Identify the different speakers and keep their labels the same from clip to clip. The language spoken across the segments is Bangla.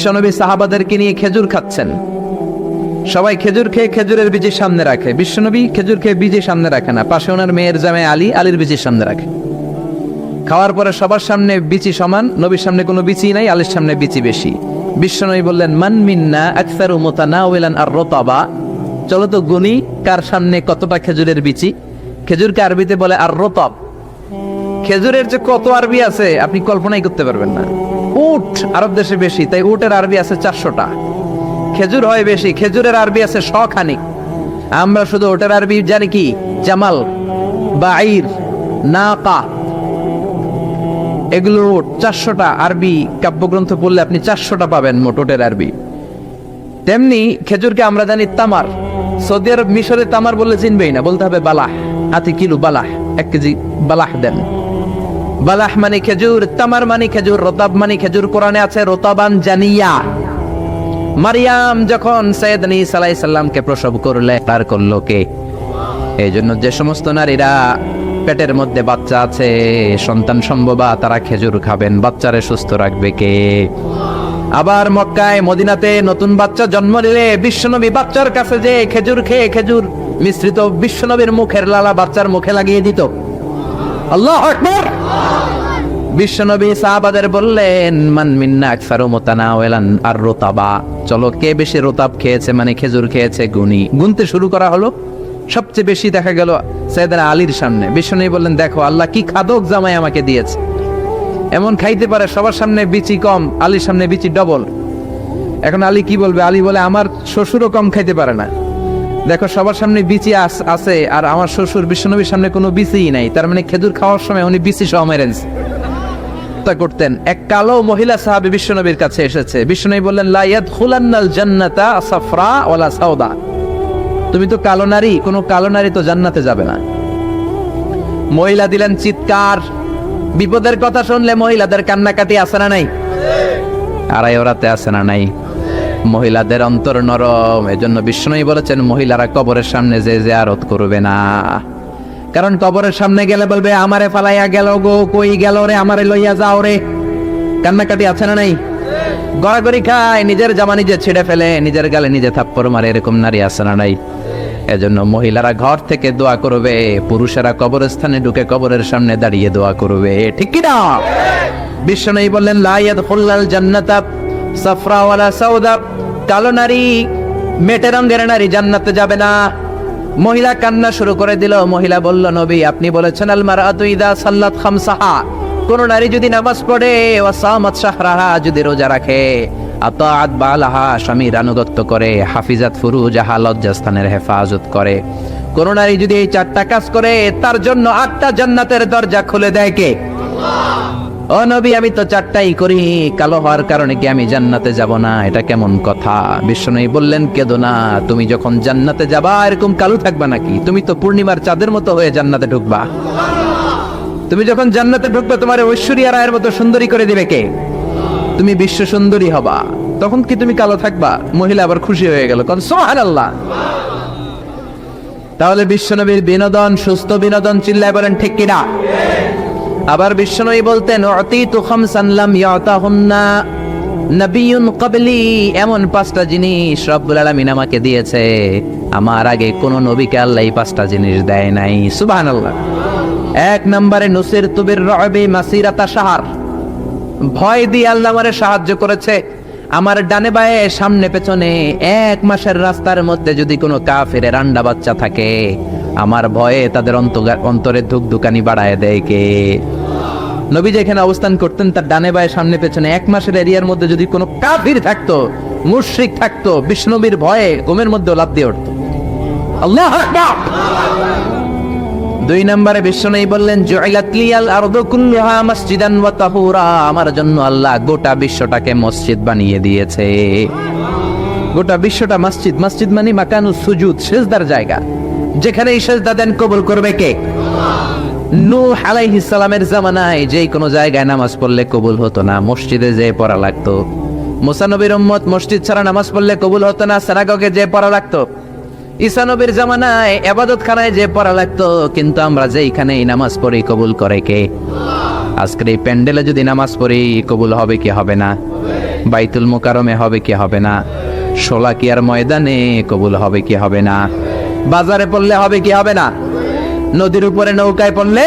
Speaker 1: বিশ্বনবী সাহাবাদেরকে নিয়ে খেজুর খাচ্ছেন, সবাই খেজুর খেয়ে খেজুরের বীজের সামনে রাখে। বিশ্বনবী খেজুর খেয়ে বীজের সামনে রাখে না, পাশে ওনার মেয়ের জামাই আলী, আলীর বীজের সামনে রাখে। খাওয়ার পরে সবার সামনে বিচি সমান, নবীর সামনে কোনো বিচি নাই, আলীর সামনে বিচি বেশি। বিশ্বনবী বললেন, মান মিন্না আকসারু মুতানাওয়ালান আর রতাবা, চলো তো গুনি কার সামনে কতটা খেজুরের বিচি। খেজুরকে আরবিতে বলে আর রতাব। খেজুরের যে কত আরবি আছে আপনি কল্পনাই করতে পারবেন না। উট আরব দেশে বেশি, তাই উটের আরবি আছে 400টা। খেজুর হয় বেশি, খেজুরের আরবি আছে 100 খানিক। আমরা শুধু ওটার আরবি জানি কি, জামাল, বাঈর, নাকা, এগুলো 400টা আরবি কাব্যগ্রন্থ পড়লে আপনি 400টা পাবেন মোট ওটের আরবি। তেমনি খেজুরকে আমরা জানি তামার। সৌদি আরব, মিশরে তামার বললে চিনবেই না, বলতে হবে বালাহ। হাতি কিলো বালাহ, 1 কেজি বালাহ দেন। বালাহ মানে খেজুর, তামার মানে খেজুর, রতাব মানে খেজুর। কোরআনে আছে রতাবান জানিয়া। মারিয়াম যখন সাইয়েদনা ঈসা আলাইহিস সালামকে প্রসব করলে, তার করলো কে? এই জন্য যে সমস্ত নারীরা পেটের মধ্যে বাচ্চা আছে, সন্তান সম্ভবা, তারা খেজুর খাবেন। বাচ্চারে সুস্থ রাখবে কে? আবার মক্কায় মদিনাতে নতুন বাচ্চা জন্ম নিলে বিশ্বনবী বাচ্চার কাছে যে খেজুর খেয়ে খেজুর মিশ্রিত বিশ্বনবীর মুখের লালা বাচ্চার মুখে লাগিয়ে দিত। আল্লাহু আকবার। বিশ্বনবী সাহাবাদের বললেন, মান মিন্না আকসারু মুতানাওয়ালান আর রতাবা, চলো কে বেশি রতাব খেয়েছে মানে খেজুর খেয়েছে গুনি। গুনতে শুরু করা হলো। সবচেয়ে বেশি দেখা গেল সাইয়েদনা আলীর সামনে। বিশ্বনবী বললেন, দেখো আল্লাহ কি খাদক জামাই আমাকে দিয়েছে। এমন খাইতে পারে, সবার সামনে বিচি কম, আলীর সামনে বিচি ডবল। এখন আলী কি বলবে? আলী বলে, আমার শ্বশুরও কম খাইতে পারে না। দেখো সবার সামনে বিচি আছে, আর আমার শ্বশুর বিশ্বনবীর সামনে কোনো বিচিই নাই। তার মানে খেজুর খাওয়ার সময় উনি বিচি সহ মেরেন করতেন। এক কালো মহিলা সাহাবী বিশ্বনবীর কাছে এসেছে। বিশ্বনবী বললেন, লা ইয়াদখুলান্নাল জান্নাতা সাফরা ওয়ালা সাউদা, তুমি তো কালো নারী, কোনো কালো নারী তো জান্নাতে যাবে না। মহিলা দিলেন চিৎকার। বিপদের কথা শুনলে মহিলাদের কান্নাকাটি আছে না নাই? আড়াই ওরাতে আছে না নাই? মহিলাদের অন্তর নরম। এজন্য বিশ্বনবী বলেছেন, মহিলারা কবরের সামনে যে জিয়ারত করবে না। কারণ কবরের সামনে গেলে বলবে, আমারে ফালাইয়া গেল গো, কই গেল রে, আমারে লইয়া যাও রে। কান্নাকাটি আছে না নাই? গড়াগড়ি খায়, নিজের জামা নিজে ছিঁড়ে ফেলে, নিজের গালে নিজে থাপ্পড় মারে, এরকম নারী আছে না নাই? এজন্য মহিলারা ঘর থেকে দোয়া করবে, পুরুষেরা কবরস্থানে ঢুকে কবরের সামনে দাঁড়িয়ে দোয়া করবে। ঠিক কি না? বিশ্বনবী বললেন, লা ইয়াদখুলাল জান্নাতা সাফরা ওয়ালা সাউদা, কালো নারী, মেটে রঙের নারী জান্নাতে যাবে না। মহিলা কান্না শুরু করে দিল। মহিলা বলল, নবী আপনি বলেছেন, আল মারআতু ইযা সাল্লাত খামসাহা, কোন নারী যদি নামাজ পড়ে, ওয়া সামাত শাহরাহা, যদি রোজা রাখে, আতাআত বালাহা, স্বামীর আনুগত্য করে, হাফিজাত ফুরুজাহা, লজ্জাস্থানের হেফাজত করে, কোন নারী যদি এই 4টা কাজ করে, তার জন্য 8টা জান্নাতের দরজা খুলে দেয় কে? ও নবী, আমি তো 4টাই করি, কালো হওয়ার কারণে কি আমি জান্নাতে যাব না? এটা কেমন কথা? বিশ্বনবী বললেন, কেদো না, তুমি যখন জান্নাতে যাবা এরকম কালো থাকবা নাকি? তুমি তো পূর্ণিমার চাঁদের মতো হয়ে জান্নাতে ঢুকবা। তুমি যখন জান্নাতে ঢুকবে, তোমার ঐশ্বরিয়া রায়ের মতো সুন্দরী করে দিবে কে? তুমি বিশ্ব সুন্দরী হবা। তখন কি তুমি কালো থাকবা? মহিলা আবার খুশি হয়ে গেল, কারণ সুবহানাল্লাহ। তাহলে বিশ্বনবীর বিনোদন, সুস্থ বিনোদন, চিল্লায় বলেন ঠিক কিনা? আবার বিশ্বনবী বলতেন, উতিতু খামসান লাম ইয়াতাহুন্না নাবিয়্যুন ক্বাবলি, এমন 5টা জিনিস রব্বুল আলামিন আমাকে দিয়েছে, আমার আগে কোন নবীকে আল্লাহ এই 5টা জিনিস দেয় নাই। সুবহানাল্লাহ। 1 নম্বরে নুসিরতু বির-রু'বি মাসিরাতা শাহর, ভয় দিয়ে আল্লাহ আমারে সাহায্য করেছে। আমার ডানে বায়ে সামনে পেছনে 1 মাসের রাস্তার মধ্যে যদি কোনো কাফেরের আন্ডা বাচ্চা থাকে, আমার ভয়ে তাদের অন্তরে ধুকধুকানি বাড়ায় দেয় কে? নবী যেখানে অবস্থান করতেন, তার ডানে বায়ে সামনে পেছনে 1 মাসের এরিয়ার মধ্যে যদি কোনো কাফির থাকতো, মুশরিক থাকতো, বিষ্ণবীর ভয়ে ঘুমের মধ্যে লাফ দিয়ে উঠতো। আল্লাহু আকবার। 2 নম্বরে বিশ্বনবী বললেন, জুইলাত লিয়াল আরদু কুল্লুহা মাসজিদান ওয়া তাহুরা, আমার জন্য আল্লাহ গোটা বিশ্বটাকে মসজিদ বানিয়ে দিয়েছে। গোটা বিশ্বটা মসজিদ। মসজিদ মানে মাকানুস সুজুদ, সিজদার জায়গা। যেখানে সিজদা দেন কবুল করবে কে? নূহ আলাইহিস সালামের জামানায় যেই কোনো জায়গায় নামাজ পড়লে কবুল হতো না, মসজিদে যেয়ে পড়া লাগতো। মুসা নবীর উম্মত মসজিদ ছাড়া নামাজ পড়লে কবুল হতো না, সিনাগগে যেয়ে পড়া লাগতো। ঈসা নবীর জামানায় ইবাদতখানায় যে পড়া লাগতো, কিন্তু আমরা যেইখানেই নামাজ পড়ি কবুল করে কে? আজকের এই প্যান্ডেলে যদি নামাজ পড়ি কবুল হবে কি হবে না? বাইতুল মুকাররমে হবে কি হবে না, শোলাকিয়ার ময়দানে কবুল হবে কি হবে না, বাজারে পড়লে হবে কি হবে না, নদীর উপরে নৌকায় পড়লে,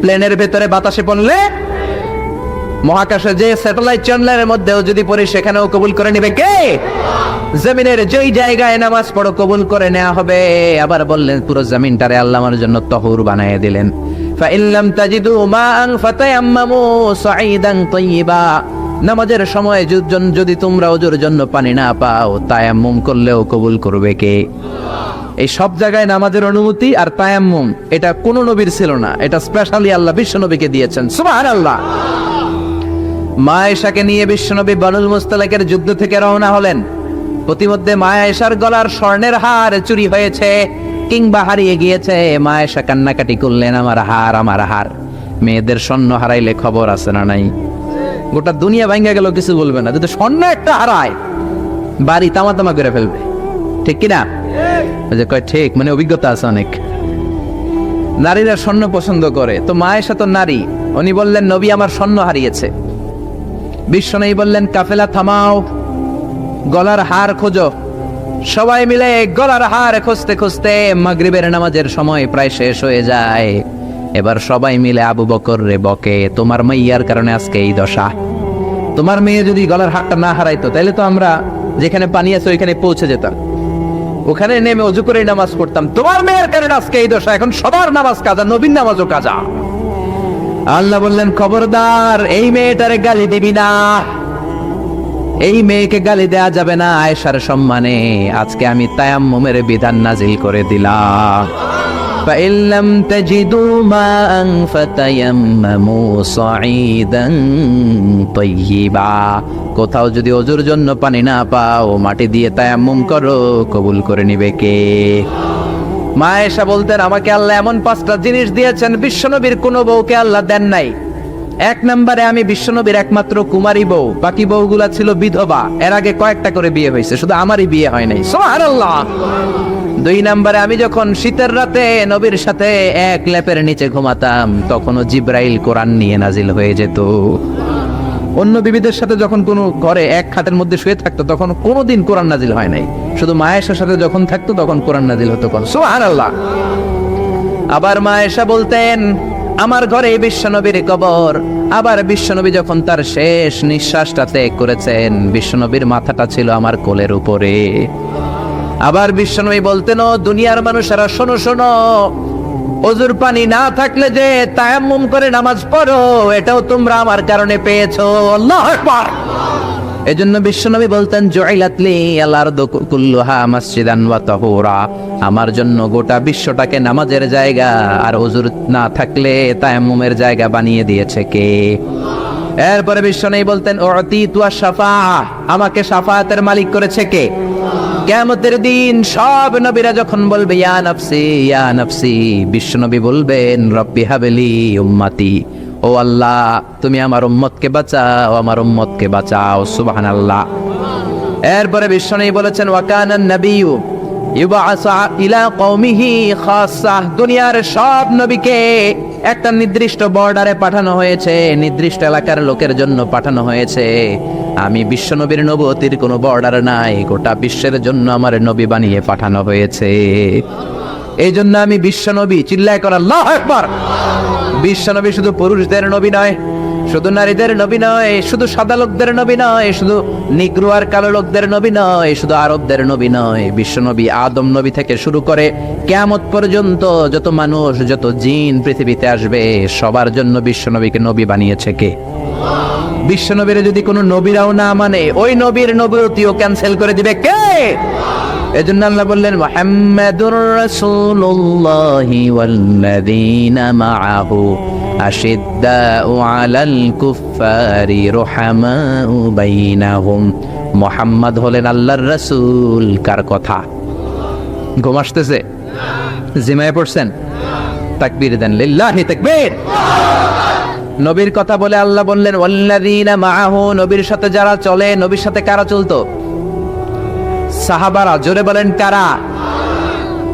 Speaker 1: প্লেনের ভেতরে বাতাসে পড়লে, মহাকাশে যে স্যাটেলাইট চ্যানেলের মধ্যেও যদি পড়ি সেখানেও কবুল করে নেবে কে? জমিনের যেই জায়গায় নামাজ পড়ো কবুল করে নেওয়া হবে। আবার বললেন পুরো জমিনটারে আল্লাহ আমার জন্য তহুর বানিয়ে দিলেন। فَإِن لَّمْ تَجِدُوا مَاءً فَتَيَمَّمُوا صَعِيدًا طَيِّبًا, নামাজের সময় যদি তোমরা ওজুর জন্য পানি না পাও, তায়াম্মুম করলেও কবুল করবে কে? এই সব জায়গায় নামাজের অনুমতি আর তায়াম্মুম, এটা কোন নবীর ছিল না, এটা স্পেশালি আল্লাহ বিশ্ব নবীকে দিয়েছেন। সুবহানাল্লাহ। মা আয়েশাকে নিয়ে বিশ্বনবী বানুল মুস্তালাকের যুদ্ধ থেকে রওনা হলেন। প্রতিমধ্যে মা আয়েশার গলার স্বর্ণের হার চুরি হয়েছে কিংবা হারিয়ে গিয়েছে। মা আয়েশা কান্নাকাটি করলেন, আমার হার, আমার হার। মেয়েদের স্বর্ণ হারাইলে খবর আছে না নাই? গোটা দুনিয়া ভাঙ্গা গেল কিছু বলবে না, যদি স্বর্ণ একটা হারায় বাড়ি তামা তামা করে ফেলবে, ঠিক কিনা? যে কয় ঠিক, মানে অভিজ্ঞতা আছে অনেক। নারীরা স্বর্ণ পছন্দ করে, তো মা আয়েশা তো নারী, উনি বললেন নবী আমার স্বর্ণ হারিয়েছে। বিশ্বনবী বললেন কাফেলা থামাও, গলার হার খোঁজো। সবাই মিলে গলার হার খুঁজতে খুঁজতে মাগরিবের নামাজের সময় প্রায় শেষ হয়ে যায়। এবার সবাই মিলে আবু বকর রে বকে, তোমার মাইয়ার কারণে আজকে এই দশা। তোমার মেয়ে যদি গলার হারটা না হারাইতো তাহলে তো আমরা যেখানে পানি আছে ওইখানে পৌঁছে যেতাম, ওখানে নেমে অজু করে নামাজ পড়তাম। তোমার মেয়ের কারণে আজকে এই দশা, এখন সবার নামাজ কাজা, নবীর নামাজও কাজা। আল্লাহ বললেন খবরদার, এই মেয়েটারে গালি দিবি না, এই মেয়েকে গালি দেয়া যাবে না আয়েশার সম্মানে। আজকে আমি তায়াম্মুমের বিধান নাজিল করে দিলাম। فَإِن لَّمْ تَجِدُوا مَاءً فَتَيَمَّمُوا صَعِيدًا طَيِّبًا, কোথাও যদি ওজুর জন্য পানি না পাও, মাটি দিয়ে তায়াম্মুম করো, কবুল করে নিবে কে? মা আয়েশা বলতেন আমাকে আল্লাহ এমন 5টা জিনিস দিয়েছেন বিশ্বনবীর কোনো বউকে আল্লাহ দেন নাই। এক নম্বরে আমি বিশ্বনবীর একমাত্র কুমারী বউ, বাকি বউগুলা ছিল বিধবা, এর আগে কয়েকটা করে বিয়ে হয়েছে, শুধু আমারই বিয়ে হয় নাই। সুবহানাল্লাহ। 2 নম্বরে আমি যখন শীতের রাতে নবীর সাথে এক লেপের নিচে ঘুমাতাম, তখনও জিব্রাইল কোরআন নিয়ে নাজিল হয়ে যেত। অন্য বিবিদের সাথে যখন কোনো ঘরে এক খাটের মধ্যে শুয়ে থাকতো তখন কোনোদিন কোরআন নাজিল হয় নাই, শুধু মা আয়েশার সাথে যখন থাকতো তখন কোরআন নাজিল হতো। সুবহানাল্লাহ। আবার মা আয়েশা বলতেন আমার ঘরে বিশ্বনবীর কবর। আবার বিশ্বনবী যখন তার শেষ নিঃশ্বাসটা ত্যাগ করেছেন, বিশ্বনবীর মাথাটা ছিল আমার কোলের উপরে। আবার বিশ্বনবী বলতেন ও দুনিয়ার মানুষেরা শোনো শোনো, ওজুর পানি না থাকলে যে তায়াম্মুম করে নামাজ পড়ো, এটাও তোমরা আমার কারণে পেয়েছো। আল্লাহু আকবার। এজন্য বিশ্বনবী বলতেন জুইলাত লি আল আরদু কুল্লুহা মাসজিদান ওয়া তাহুরা, আমার জন্য গোটা বিশ্বটাকে নামাজের জায়গা আর ওজুর না থাকলে তায়াম্মুমের জায়গা বানিয়ে দিয়েছে কে? এরপরে বিশ্বনবী বলতেন উতিতু আশ-শাফাআহ, আমাকে শাফাআতের মালিক করেছে কে? কিয়ামতের দিন সব নবীরা যখন বলবে ইয়া নাফসি ইয়া নাফসি, বিশ্বনবী বলবেন রব্বি হাবলি উম্মতি, ও আল্লাহ তুমি আমার উম্মতকে বাঁচাও, আমার উম্মতকে বাঁচাও। সুবহানাল্লাহ। এরপরে বিশ্বনবী বলেছেন ওয়া কানান নাবিয়্যু ইউবআসু ইলা কওমিহি খাসসাহ, দুনিয়ার সব নবীকে একটা নির্দিষ্ট বর্ডারে পাঠানো হয়েছে, নির্দিষ্ট এলাকার লোকের জন্য পাঠানো হয়েছে। আমি বিশ্বনবীর নবুয়তির কোনো বর্ডার নাই, গোটা বিশ্বের জন্য আমার নবী বানিয়ে পাঠানো হয়েছে। এই জন্য আমি বিশ্বনবী, চিল্লায় কর আল্লাহু আকবার। বিশ্বনবী শুধু পুরুষদের নবী নয়, শুধু নারীদের নবী নয়, শুধু সাদা লোকদের নবী নয়, শুধু নিগ্রো আর কালো লোকদের নবী নয়, শুধু আরবদের নবী নয়। বিশ্বনবী আদম নবী থেকে শুরু করে কিয়ামত পর্যন্ত যত মানুষ, যত জিন পৃথিবীতে আসবে, সবার জন্য বিশ্বনবীকে নবী বানিয়েছে কে? বিশ্বনবীর যদি কোনো নবীরাও না মানে, ওই নবীর নবুয়তিও ক্যান্সেল করে দিবে কে? এজন্য আল্লাহ বললেন মুহাম্মাদুর রাসূলুল্লাহি ওয়াল্লাযীনা মাআহু আশিদ্দাউ আলাল কুফফারি রুহামাউ বাইনাহুম। মুহাম্মদ হলেন আল্লাহর রাসূল। কার কথা? ঘুম আসতেছে? জিমায় পড়ছেন? তাকবীর দেন, লিল্লাহি তাকবীর। নবীর কথা বলে আল্লাহ বললেন ওয়াল্লাযীনা মাআহু, নবীর সাথে যারা চলে। নবীর সাথে কারা চলতো? সাহাবারা। জোরে বলেন কারা?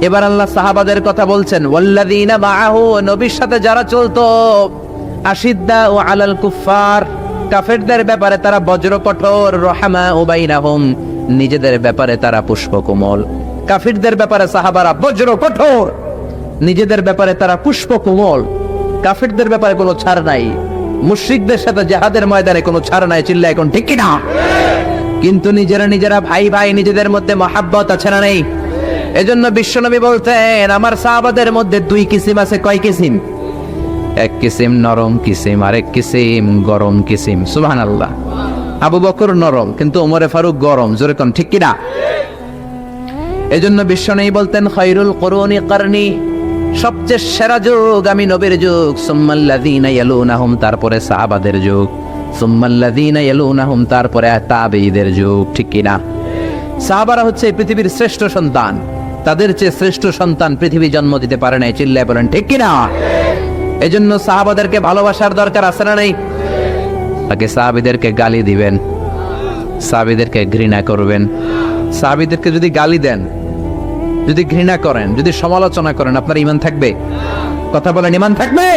Speaker 1: এবার আল্লাহ সাহাবাদের কথা বলছেন ওয়াল্লাযীনা মাআহু, নবীর সাথে যারা চলতো। আশিদ্দাউ আলাল কুফফার, কাফেরদের ব্যাপারে তারা বজ্র কঠোর, রহমা বাইনাহুম, নিজেদের ব্যাপারে তারা পুষ্পকোমল। কাফিরদের ব্যাপারে সাহাবারা বজ্র কঠোর, নিজেদের ব্যাপারে তারা পুষ্পকোমল। কাফিরদের ব্যাপারে কোনো ছাড় নাই, মুশরিকদের সাথে জিহাদের ময়দানে কোনো ছাড় নাই। চিল্লা এখন ঠিক কি না? কিন্তু নিজেরা ভাই ভাই, নিজেদের মধ্যে মহাব্বত আছে না নেই? এজন্য বিশ্বনবী বলতেন আমার সাহাবাদের মধ্যে দুই কিসিম আছে। কয় কিসিম? এক কিসিম নরম কিসিম, আরেক কিসিম গরম কিসিম। সুবহানাল্লাহ। আবু বকর নরম, কিন্তু ওমরে ফারুক গরম। জোরে কোন ঠিক কি না? এজন্য বিশ্বনবী বলতেন খায়রুল কুরুনি করনি, সবচেয়ে সেরা যুগ আমি নবীর যুগ, সুম্মাল্লাযীনা ইয়ালুনাহুম, তারপরে সাহাবাদের যুগ, সুম্মাল্লাযীনা ইয়ালুনাহুম, তারপরে তাবেঈদের যুগ। ঠিক কি না? সাহাবারা হচ্ছে পৃথিবীর শ্রেষ্ঠ সন্তান, তাদের চেয়ে শ্রেষ্ঠ সন্তান পৃথিবী জন্ম দিতে পারে নাই। চিল্লায় বলেন ঠিক কি না? এজন্য সাহাবাদেরকে ভালোবাসার দরকার আছে না নেই? আগে সাহাবীদেরকে গালি দিবেন, সাহাবীদেরকে ঘৃণা করবেন। সাহাবীদেরকে যদি গালি দেন, যদি ঘৃণা করেন, যদি সমালোচনা করেন, আপনার ঈমান থাকবে? কথা বলেন, ঈমান থাকবে?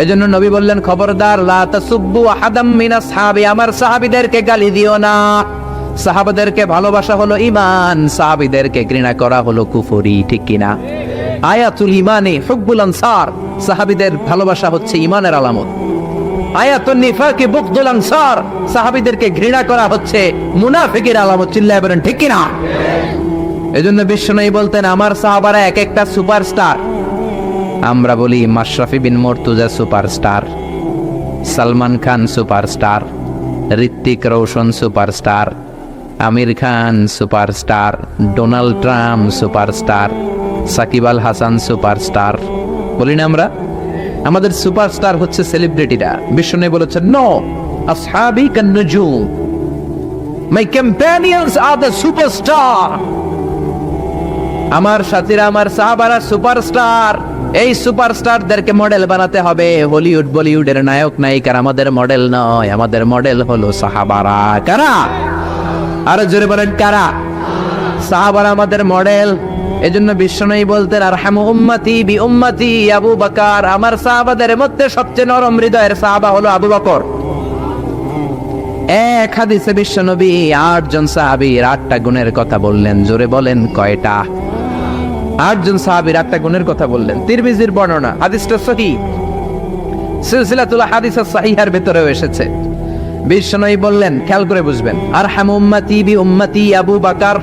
Speaker 1: এজন্য নবী বললেন খবরদার, লা তাসুব্বু আহাদাম মিনাস সাহাবী, আমার সাহাবীদেরকে গালি দিও না। সাহাবাদেরকে ভালোবাসা হলো ঈমান, সাহাবীদেরকে ঘৃণা করা হলো কুফরি। ঠিক কি না? আয়াতুল ঈমানি হুব্বুল আনসার, সাহাবীদের ভালোবাসা হচ্ছে ঈমানের আলামত। আয়াতুন নিফাকি বুগদুল আনসার, সাহাবীদেরকে ঘৃণা করা হচ্ছে মুনাফিকের আলামত। চিল্লায় বলেন ঠিক কি না? এজন্য বিশ্বনবী বলতেন আমার সাহাবারা এক একটা সুপারস্টার। আমরা বলি Mashrafe bin Mortaza superstar, Salman Khan superstar, Hrithik Roshan superstar, Aamir Khan superstar, Donald Trump superstar, Shakib Al Hasan superstar. বলি না আমরা? আমাদের সুপারস্টার হচ্ছে সেলিব্রিটিরা। বিশ্বনবী বলেছেন নো, আসহাবি কান নুজুম, মাই কম্প্যানিয়নস আর দ্য সুপারস্টার। আমার সাথীরা, আমার সাহাবারা সুপারস্টার। এই সুপারস্টারদেরকে মডেল বানাতে হবে। হলিউড বলিউডের নায়ক নায়িকার আমাদের মডেল নয়, আমাদের মডেল হলো সাহাবারা। কারা? আরো জোরে বলেন কারা? সাহাবারা আমাদের মডেল। এজন্য বিশ্বনবী বলতেন আরহামু উম্মতি বি উম্মতি আবু বকর, আমার সাহাবাদের মধ্যে সবচেয়ে নরম হৃদয়ের সাহাবা হলো আবু বকর। এক হাদিসে বিশ্বনবী 8 জন সাহাবীর 8টা গুণের কথা বললেন। জোরে বলেন কয়টা? 8 জন সাহাবীর 8টা গুণের কথা বললেন। তিরমিজির বর্ণনা, হাদিসটা সহিহ, সিলসিলাতুল হাদিস সাহিহার ভিতরেও এসেছে। বিশ্বনবী বললেন, খেয়াল করে বুঝবেন, আরহামু উম্মতি বি উম্মতি আবু বকর,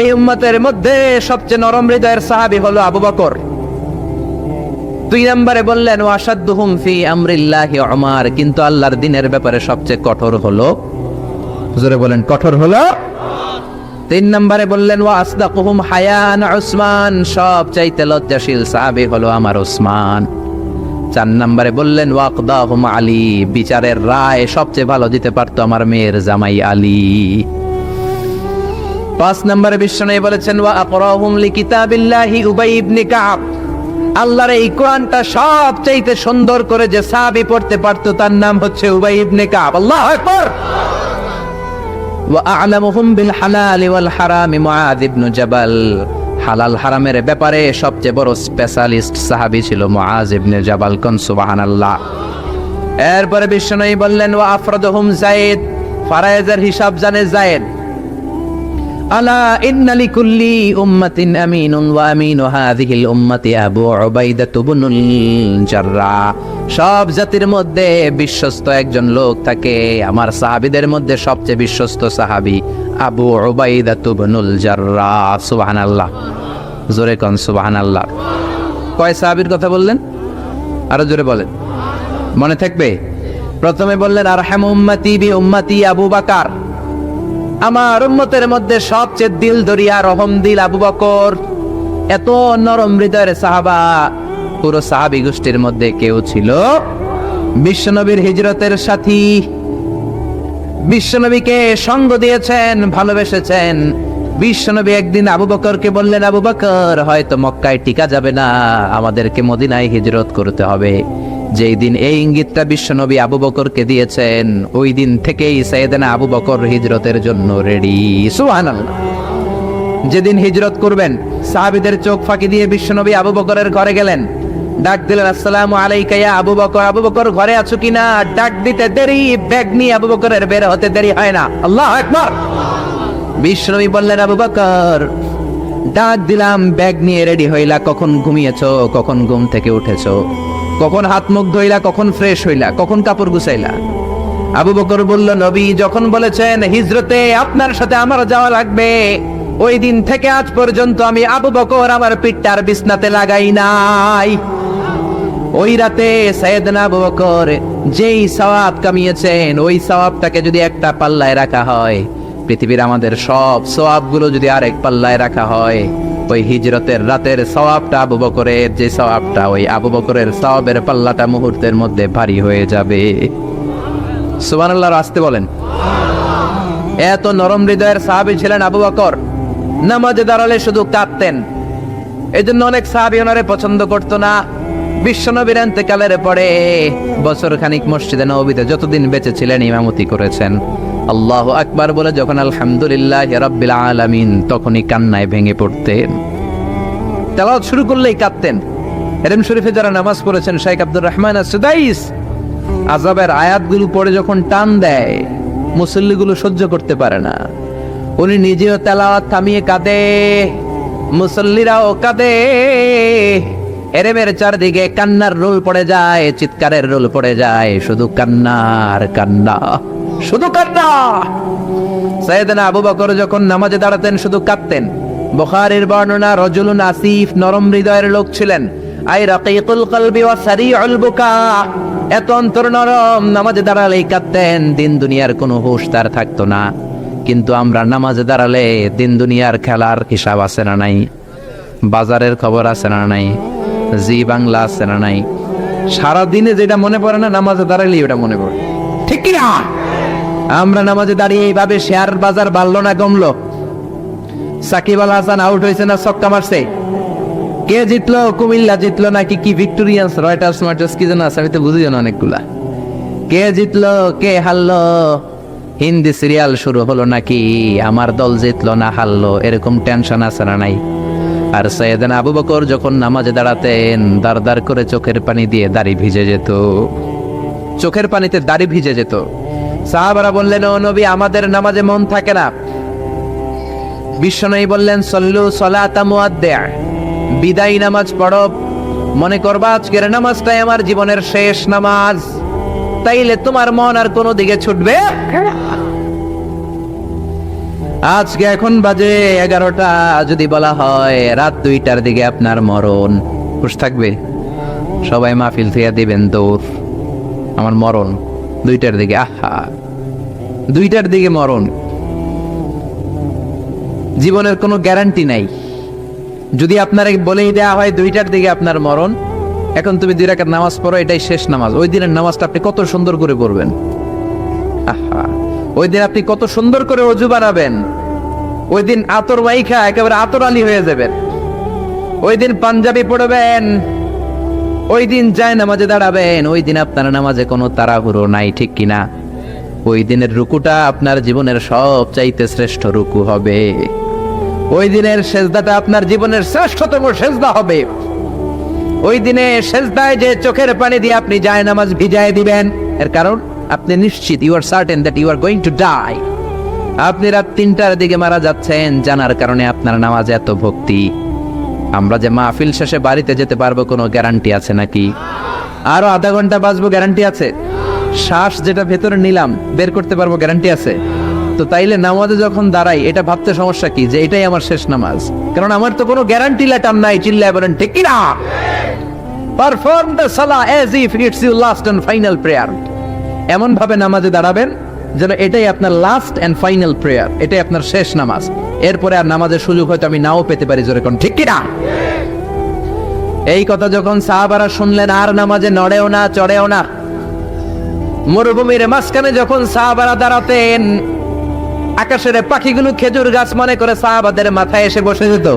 Speaker 1: এই উম্মতের মধ্যে সবচেয়ে নরম হৃদয়ের সাহাবী হলো আবু বকর। 2 নম্বরে বললেন ওয়াশাদ্দুহুম ফি আমরিল্লাহি উমর, কিন্তু আল্লাহর দ্বীনের ব্যাপারে সবচেয়ে কঠোর হলো, জোরে বলেন কঠোর হলো। 3 নম্বরে বললেন ওয়া আসদাকুহুম হায়ান উসমান, সবচাইতে লজ্জাশীল সাহাবী হলো আমার উসমান। 4 নম্বরে বললেন ওয়াকদাহুম আলী, বিচারের রায় সবচেয়ে ভালো দিতে পারতো আমার মেয়ের জামাই আলী। 5 নম্বরে বিশ্বনবী বলেছেন ওয়া আকরাহুম লিকিতাবিল্লাহি উবাই ইবনে কাব, আল্লাহর এই কোরআনটা সবচাইতে সুন্দর করে যে সাহাবী পড়তে পারতো তার নাম হচ্ছে উবাই ইবনে কাব। আল্লাহু আকবার। ওয়া আ'লামুহুম বিল হালাল ওয়াল হারাম মুআয ইবনে জাবাল, হালাল হারামের ব্যাপারে সবচেয়ে বড় স্পেশালিস্ট সাহাবী ছিল মুআয ইবনে জাবাল। কোন সুবহানাল্লাহ। এরপরে বিশ্বনবী বললেন ওয়া আফরাদুহুম যায়েদ, ফারায়েজের হিসাব জানে যায়েদ। আলা ইন্না লিকুল্লি উম্মাতিন আমিনুন ওয়া আমিনু হাযিহিল উম্মতি আবু উবাইদা ইবনুল জাররাহ, সব জাতির মধ্যে বিশ্বস্ত একজন লোক থাকে, আমার সাহাবীদের মধ্যে সবচেয়ে বিশ্বস্ত সাহাবী আবু উবাইদা ইবনুল জাররাহ। সুবহানাল্লাহ। জোরে কোন সুবহানাল্লাহ। কয় সাহাবীর কথা বললেন? আরো জোরে বলেন, মনে থাকবে। প্রথমে বললেন আরহামু উম্মতি বি উম্মতি আবু বকর, আমার উম্মতের মধ্যে সবচেয়ে দিল দরিয়া রহম দিল আবু বকর। এত নরম হৃদয়ের সাহাবা পুরো সাহাবী গোষ্ঠীর মধ্যে কেউ ছিল? বিশ্বনবীর হিজরতের সাথী, বিশ্বনবীকে সঙ্গ দিয়েছেন, ভালোবেসেছেন। বিশ্বনবী একদিন আবু বকরকে বললেন আবু বকর, হয়তো মক্কায় টিকা যাবে না, আমাদেরকে মদিনায় হিজরত করতে হবে। যেই দিন এই ইঙ্গিতটা বিশ্বনবী আবু বকরকে দিয়েছেন, ওই দিন থেকেই সাইয়েদনা আবু বকর হিজরতের জন্য রেডি। সুবহানাল্লাহ। যেদিন হিজরত করবেন, সাহাবীদের চোখ ফাঁকি দিয়ে বিশ্বনবী আবু বকরের ঘরে গেলেন। ডাক দিলেন, আসসালামু আলাইকা ইয়া আবু বকর। আবু বকর ঘরে আছো কিনা? ডাক দিতে দেরি, ব্যাগ নিয়ে আবু বকরের বের হতে দেরি হয় না। আল্লাহু আকবার। বিশ্বনবী বললেন, আবু বকর ডাক দিলাম, ব্যাগ নিয়ে রেডি হইলা, কখন ঘুমিয়েছো, কখন ঘুম থেকে উঠেছো, কখন হাত মুখ ধুইলা, কখন ফ্রেশ হইলা, কখন কাপড় গুছাইলা? আবু বকর বলল, নবী যখন বলেছেন হিজরতে আপনার সাথে আমার যাওয়া লাগবে, ওই দিন থেকে আজ পর্যন্ত আমি আবু বকর আমার পিঠটার বিছনাতে লাগাই নাই। ওই রাতে সাইয়েদনা আবু বকর যেই সওয়াব কামিয়েছেন, ওই সওয়াবটাকে যদি একটা পাল্লায় রাখা হয়, পৃথিবীর আমাদের সব সওয়াবগুলো যদি আরেক পাল্লায় রাখা হয়, ওই হিজরতের রাতের সওয়াবটা আবু বকরের যে সওয়াবটা, ওই আবু বকরের সওয়াবের পাল্লাটা মুহূর্তের মধ্যে ভারী হয়ে যাবে। সুবহানাল্লাহ, আসতে বলেন। এত নরম হৃদয়ের সাহাবী ছিলেন আবু বকর। নামাজে দাঁড়ালে শুধু কাঁদতেন, এই জন্য অনেক সাহাবী ওনারে পছন্দ করতো না। বিশ্বনবীর ইন্তেকালের পরে বছর খানিক মসজিদে নববীতে যতদিন বেঁচে ছিলেন ইমামতি করেছেন। আল্লাহু আকবার বলে যখন আলহামদুলিল্লাহ রাব্বিল আলামিন, তখনই কান্নায় ভেঙে পড়তেন। তেলাওয়াত শুরু করলেই কাঁদতেন। হেরেম শরীফে যারা নামাজ পড়েছেন, শেখ আব্দুর রহমান আস-সুদাইস আযাবের আয়াতগুলো পড়ে যখন টান দেয়, মুসল্লিগুলো সহ্য করতে পারে না। উনি নিজেও তেলাওয়াত থামিয়ে কাঁদে, মুসল্লিরাও কাঁদে। হেরেমের চারদিকে কান্নার রোল পড়ে যায়, চিৎকারের রোল পড়ে যায়, শুধু কান্নার কান্না, শুধু কান্না। সাইয়েদনা আবু বকর যখন নামাজে দাঁড়াতেন শুধু কাঁদতেন। বুখারীর বর্ণনা, রজুলুন আসিফ, নরম হৃদয়ের লোক ছিলেন। আই রাকিকুল কলবি ওয়া সারিউল বুকা, এত অন্তর নরম, নামাজে দাঁড়ালেই কাঁদতেন। দিন দুনিয়ার কোনো হুঁশ তার থাকতো না। কিন্তু আমরা নামাজে দাঁড়ালে দিন দুনিয়ার খেলার হিসাব আছে না নাই, বাজারের খবর আছে না নাই, জি বাংলা আছে না নাই, সারা দিনে যেটা মনে পড়ে না নামাজে দাঁড়ালেই ওটা মনে পড়ে, ঠিক কি না? আমরা নামাজে দাঁড়িয়ে এইভাবে শেয়ার বাজার বাড়লো না কমলো, সাকিব আল হাসান আউট হয়েছে না ছক্কা মারছে, কে জিতলো, কুমিল্লা জিতলো নাকি কি ভিক্টোরিয়ান্স, রয়টার্স মার্টার্স কি যেন আছে, আমি তো বুঝিও না অনেকগুলা, কে জিতলো কে হারলো, হিন্দি সিরিয়াল শুরু হলো নাকি আমার দল জিতলো না হারলো, এরকম টেনশন আছে না নাই? আর সাইয়েদনা আবু বকর যখন নামাজে দাঁড়াতেন, দাঁড় দাঁড় করে চোখের পানি দিয়ে দাড়ি ভিজে যেত, চোখের পানিতে দাড়ি ভিজে যেত। সাহাবারা বললেন, ও নবী আমাদের নামাজে মন থাকে না। বিশ্বনবী বললেন, সল্লু সলাতা মুআদ্দিআ, বিদায় নামাজ পড়ো, মনে করবা আজকের নামাজটাই আমার জীবনের শেষ নামাজ, তাইলে তোমার মন আর কোনো দিকে ছুটবে। আজকে এখন বাজে 11টা, যদি বলা হয় রাত 2টার দিকে আপনার মরণ, খুশ থাকবে? সবাই মাহফিল থেকে দিবেন দৌড়, আমার মরণ 2টার দিকে, আহা 2টার দিকে মরণ। জীবনের কোনো গ্যারান্টি নাই। যদি আপনার বলেই দেওয়া হয় 2টার দিকে আপনার মরণ, এখন তুমি 2 রাকাত নামাজ পড়ো, এটাই শেষ নামাজ, ওই দিনের নামাজটা আপনি কত সুন্দর করে পড়বেন, আহা ওই দিন আপনি কত সুন্দর করে ওযু বানাবেন, ওই দিন আতর মাইখা একেবারে আতর আলী হয়ে যাবেন, ওই দিন পাঞ্জাবি পড়বেন, ওই দিন যায় নামাজে দাঁড়াবেন, ওই দিন আপনার নামাজে কোনো তাড়াহুড়ো নাই, ঠিক কিনা? ওই দিনের রুকুটা আপনার জীবনের সব চাইতে শ্রেষ্ঠ রুকু হবে, ওই দিনের সেজদাটা আপনার জীবনের শ্রেষ্ঠতম সেজদা হবে। ওই দিনে সেজদায় যে চোখের পানি দিয়ে আপনি যায় নামাজ ভিজায় দিবেন, এর কারণ আপনি নিশ্চিত, you are certain that you are going to die. আপনি রাত 3টার দিকে মারা যাচ্ছেন, জানার কারণে আপনার নামাজে এত ভক্তি। আমরা যে মাহফিল শেষে বাড়িতে যেতে পারবো কোনো গ্যারান্টি আছে নাকি? আরো আধা ঘন্টা বাঁচবো গ্যারান্টি আছে? শ্বাস যেটা ভেতরে নিলাম বের করতে পারবো গ্যারান্টি আছে? তো তাইলে নামাজে যখন দাঁড়াই এটা ভাবতে সমস্যা কি যে এটাই আমার শেষ নামাজ? কারণ আমার তো কোনো গ্যারান্টি লেটার নাই। চিল্লায় বলেন ঠিক কি না? পারফর্ম দ্য সালাহ as if it's your last and final prayer. এমন ভাবে নামাজে দাঁড়াবেন যেন এটাই আপনার লাস্ট এন্ড ফাইনাল প্রেয়ার, এটাই আপনার শেষ নামাজ। এরপরে আর নামাজের সুযোগ হয়তো আমি নাও পেতে পারি, জোরে কোন ঠিক কি না? এই কথা যখন সাহাবারা শুনলেন, আর নামাজে নড়েও না চড়েও না। মরুভূমির মাঝখানে যখন সাহাবারা দাঁড়াতেন, আকাশের পাখিগুলো খেজুর গাছ মনে করে সাহাবাদের মাথায় এসে বসে যেত।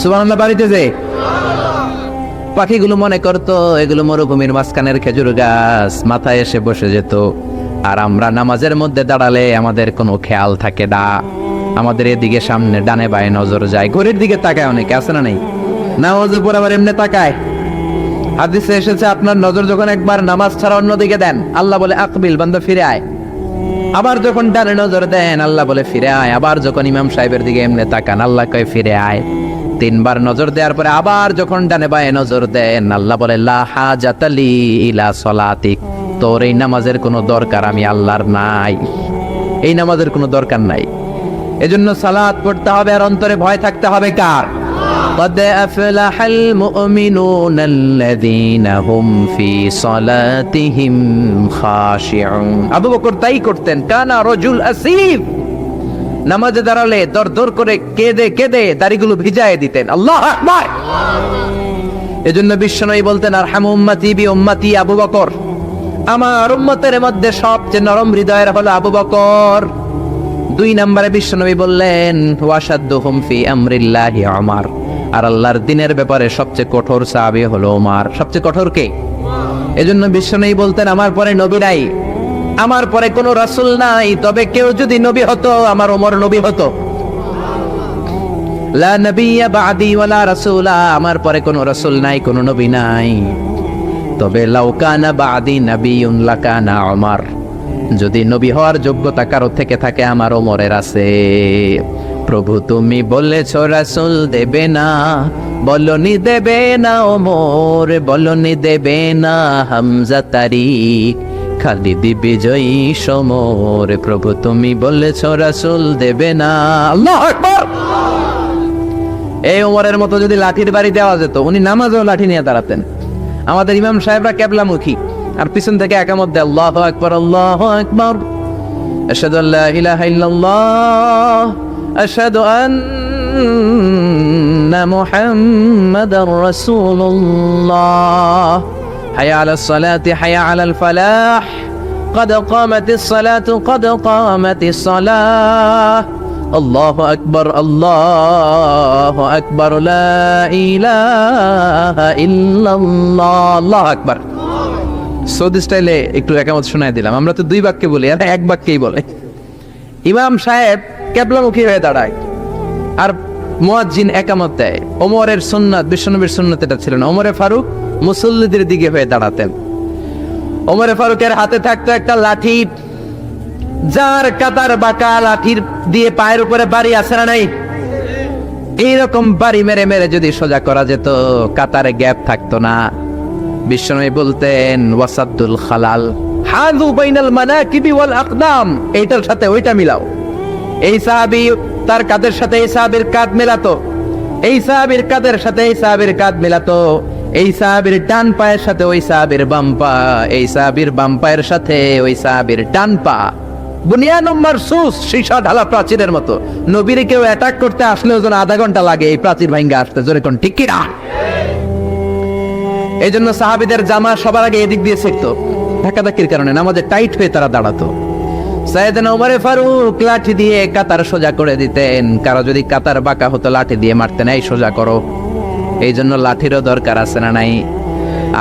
Speaker 1: সুবহানাল্লাহ, বাড়িতে যে পাখিগুলো মনে করতো এগুলো মরুভূমির মাঝখানের খেজুর গাছ, মাথায় এসে বসে যেত। আর আমরা নামাজের মধ্যে দাঁড়ালে আমাদের কোনো খেয়াল থাকে না, আমাদের এদিকে সামনে ডানে বায়ে নজর যায়, ঘড়ির দিকে তাকায়, অনেকে আছে না নেই? নামাজের পর আবার এমনি তাকায়, হাদিসে এসেছে আপনার নজর যখন একবার নামাজ ছাড়া অন্যদিকে দেন, আল্লাহ বলে আকবিল, বান্দা ফিরে আয়। আবার যখন ডানে নজর দেন, আল্লাহ বলে ফিরে আয়। আবার যখন ইমাম সাহেবের দিকে এমনি তাকান, আল্লাহ কয় ফিরে আয়। 3 বার নজর দেওয়ার পরে আবার যখন ডানে বায়ে নজর দেন, আল্লাহ বলে লা হাজাতা লি ইলা সলাতিক, তোর এই নামাজের কোনো দরকার আমি আল্লাহর নাই, এই নামাজের কোনো দরকার নাই। এজন্য সালাত পড়তে হবে আর অন্তরে ভয় থাকতে হবে কার? قد أفلح المؤمنون الذين هم في صلاتهم خاشعون। আবু বকর তাই করতেন, কানা রজুল আসিফ, নামাজে দাঁড়ালে দরদর করে কেঁদে কেঁদে দাড়িগুলো ভিজায় দিতেন। আল্লাহু আকবার। এজন্য বিশ্বনবী বলতেন আরহামু উম্মতি বি উম্মতি আবু বকর, আমার উম্মতের মধ্যে সবচেয়ে নরম হৃদয়ের হলো আবু বকর। 2 নম্বরে বিশ্বনবী বললেন ওয়াশাদ্দুহুম ফি আমরিল্লাহি উমর, আর আল্লাহর দ্বীনের ব্যাপারে সবচেয়ে কঠোর সাহাবী হলো ওমর। সবচেয়ে কঠোর কে? এজন্য বিশ্বনবী বলতেন আমার পরে নবী নাই, আমার পরে কোনো রাসূল নাই, তবে কেউ যদি নবী হতো আমার ওমর নবী হতো। লা নবিয়্যা বা'দি ওয়ালা রাসূলা, আমার পরে কোনো রাসূল নাই, কোনো নবী নাই, তবে লাউ কানা বা'দি নাবিয়্যুন লাকানা ওমর, যদি নবী হওয়ার যোগ্যতা কারো থেকে থাকে আমার ওমরের আছে। প্রভু তুমি বলেছ রাসূল দেবে না, বলনি দেবে না ওমর, বলনি দেবে না হামজা তারিক, খালিদ বিজয়ী সমর। প্রভু তুমি বলেছ রাসূল দেবে না। আল্লাহু আকবার। এই ওমরের মতো যদি লাঠির বাড়ি দেওয়া যেত, উনি নামাজেও লাঠি নিয়ে দাঁড়াতেন। আমাদের ইমাম সাহেবরা কেবলামুখী, আর পিছন থেকে একামত দেয় আল্লাহু আকবার, আল্লাহু আকবার, আশহাদু আল্লা ইলাহা ইল্লাল্লাহ, আশহাদু আন্না মুহাম্মাদার রাসূলুল্লাহ, হাইয়া আলাস সালাতি হাইয়া আলাল ফালাহ, قد قامت الصلاة قد قامت الصلاة, আল্লাহু আকবার, আল্লাহু আকবার, লা ইলাহা ইল্লাল্লাহ, আল্লাহু আকবার। সৌদি স্টাইলে একটু একামত শোনায় দিলাম। আমরা তো 2 বাক্যে বলি, আর 1 বাক্যেই বলে। ইমাম সাহেব কেবলামুখী হয়ে দাঁড়ায় আর মুয়াজ্জিন একামত দেয়। ওমরের সুন্নাত, বিশ্বনবীর সুন্নাত এটা ছিল না। ওমরে ফারুক মুসল্লিদের দিকে হয়ে দাঁড়াতেন। ওমরে ফারুকের হাতে থাকতো একটা লাঠি, যার কাতার বাঁকা, লাঠির দিয়ে পায়ের উপরে বাড়ি আছে না নাই? এইরকম বাড়ি মেরে মেরে যদি সোজা করা যেত, কাতারে গ্যাপ থাকতো না। বিশ্বনবী বলতেন ওয়াসাদুল খালাল, হাযু বাইনাল মানাকিবি ওয়াল আকদাম, এইটার সাথে ওইটা মিলাও। এই সাহাবী তার কাঁধের সাথে এই সাহাবীর কাঁধ মেলাতো, এই সাহাবীর কাঁধের সাথে এই সাহাবীর কাঁধ মেলাতো, এই সাহাবীর ডান পায়ের সাথে ওই সাহাবীর বাম পা, এই সাহাবীর বাম পায়ের সাথে ওই সাহাবীর ডান পা। বুনিয়ানুম মারসুস, সীসা ঢালা প্রাচীরের মতো। নবীরে কেউ অ্যাটাক করতে আসলেও যেন আধা ঘন্টা লাগে এই প্রাচীর ভাঙ্গা আসতে। জোরে কোন ঠিক কি না? এই জন্য সাহাবীদের জামা সবার আগে এদিক দিয়ে ছেকতো, ধাক্কাধাক্কির কারণে নামাজে টাইট হয়ে তারা দাঁড়াতো। সাইয়েদনা ওমরে ফারুক লাঠি দিয়ে কাতার সোজা করে দিতেন। কারো যদি কাতার বাঁকা হতো লাঠি দিয়ে মারতেন, এই সোজা করো। এই জন্য লাঠিরও দরকার আছে না নাই?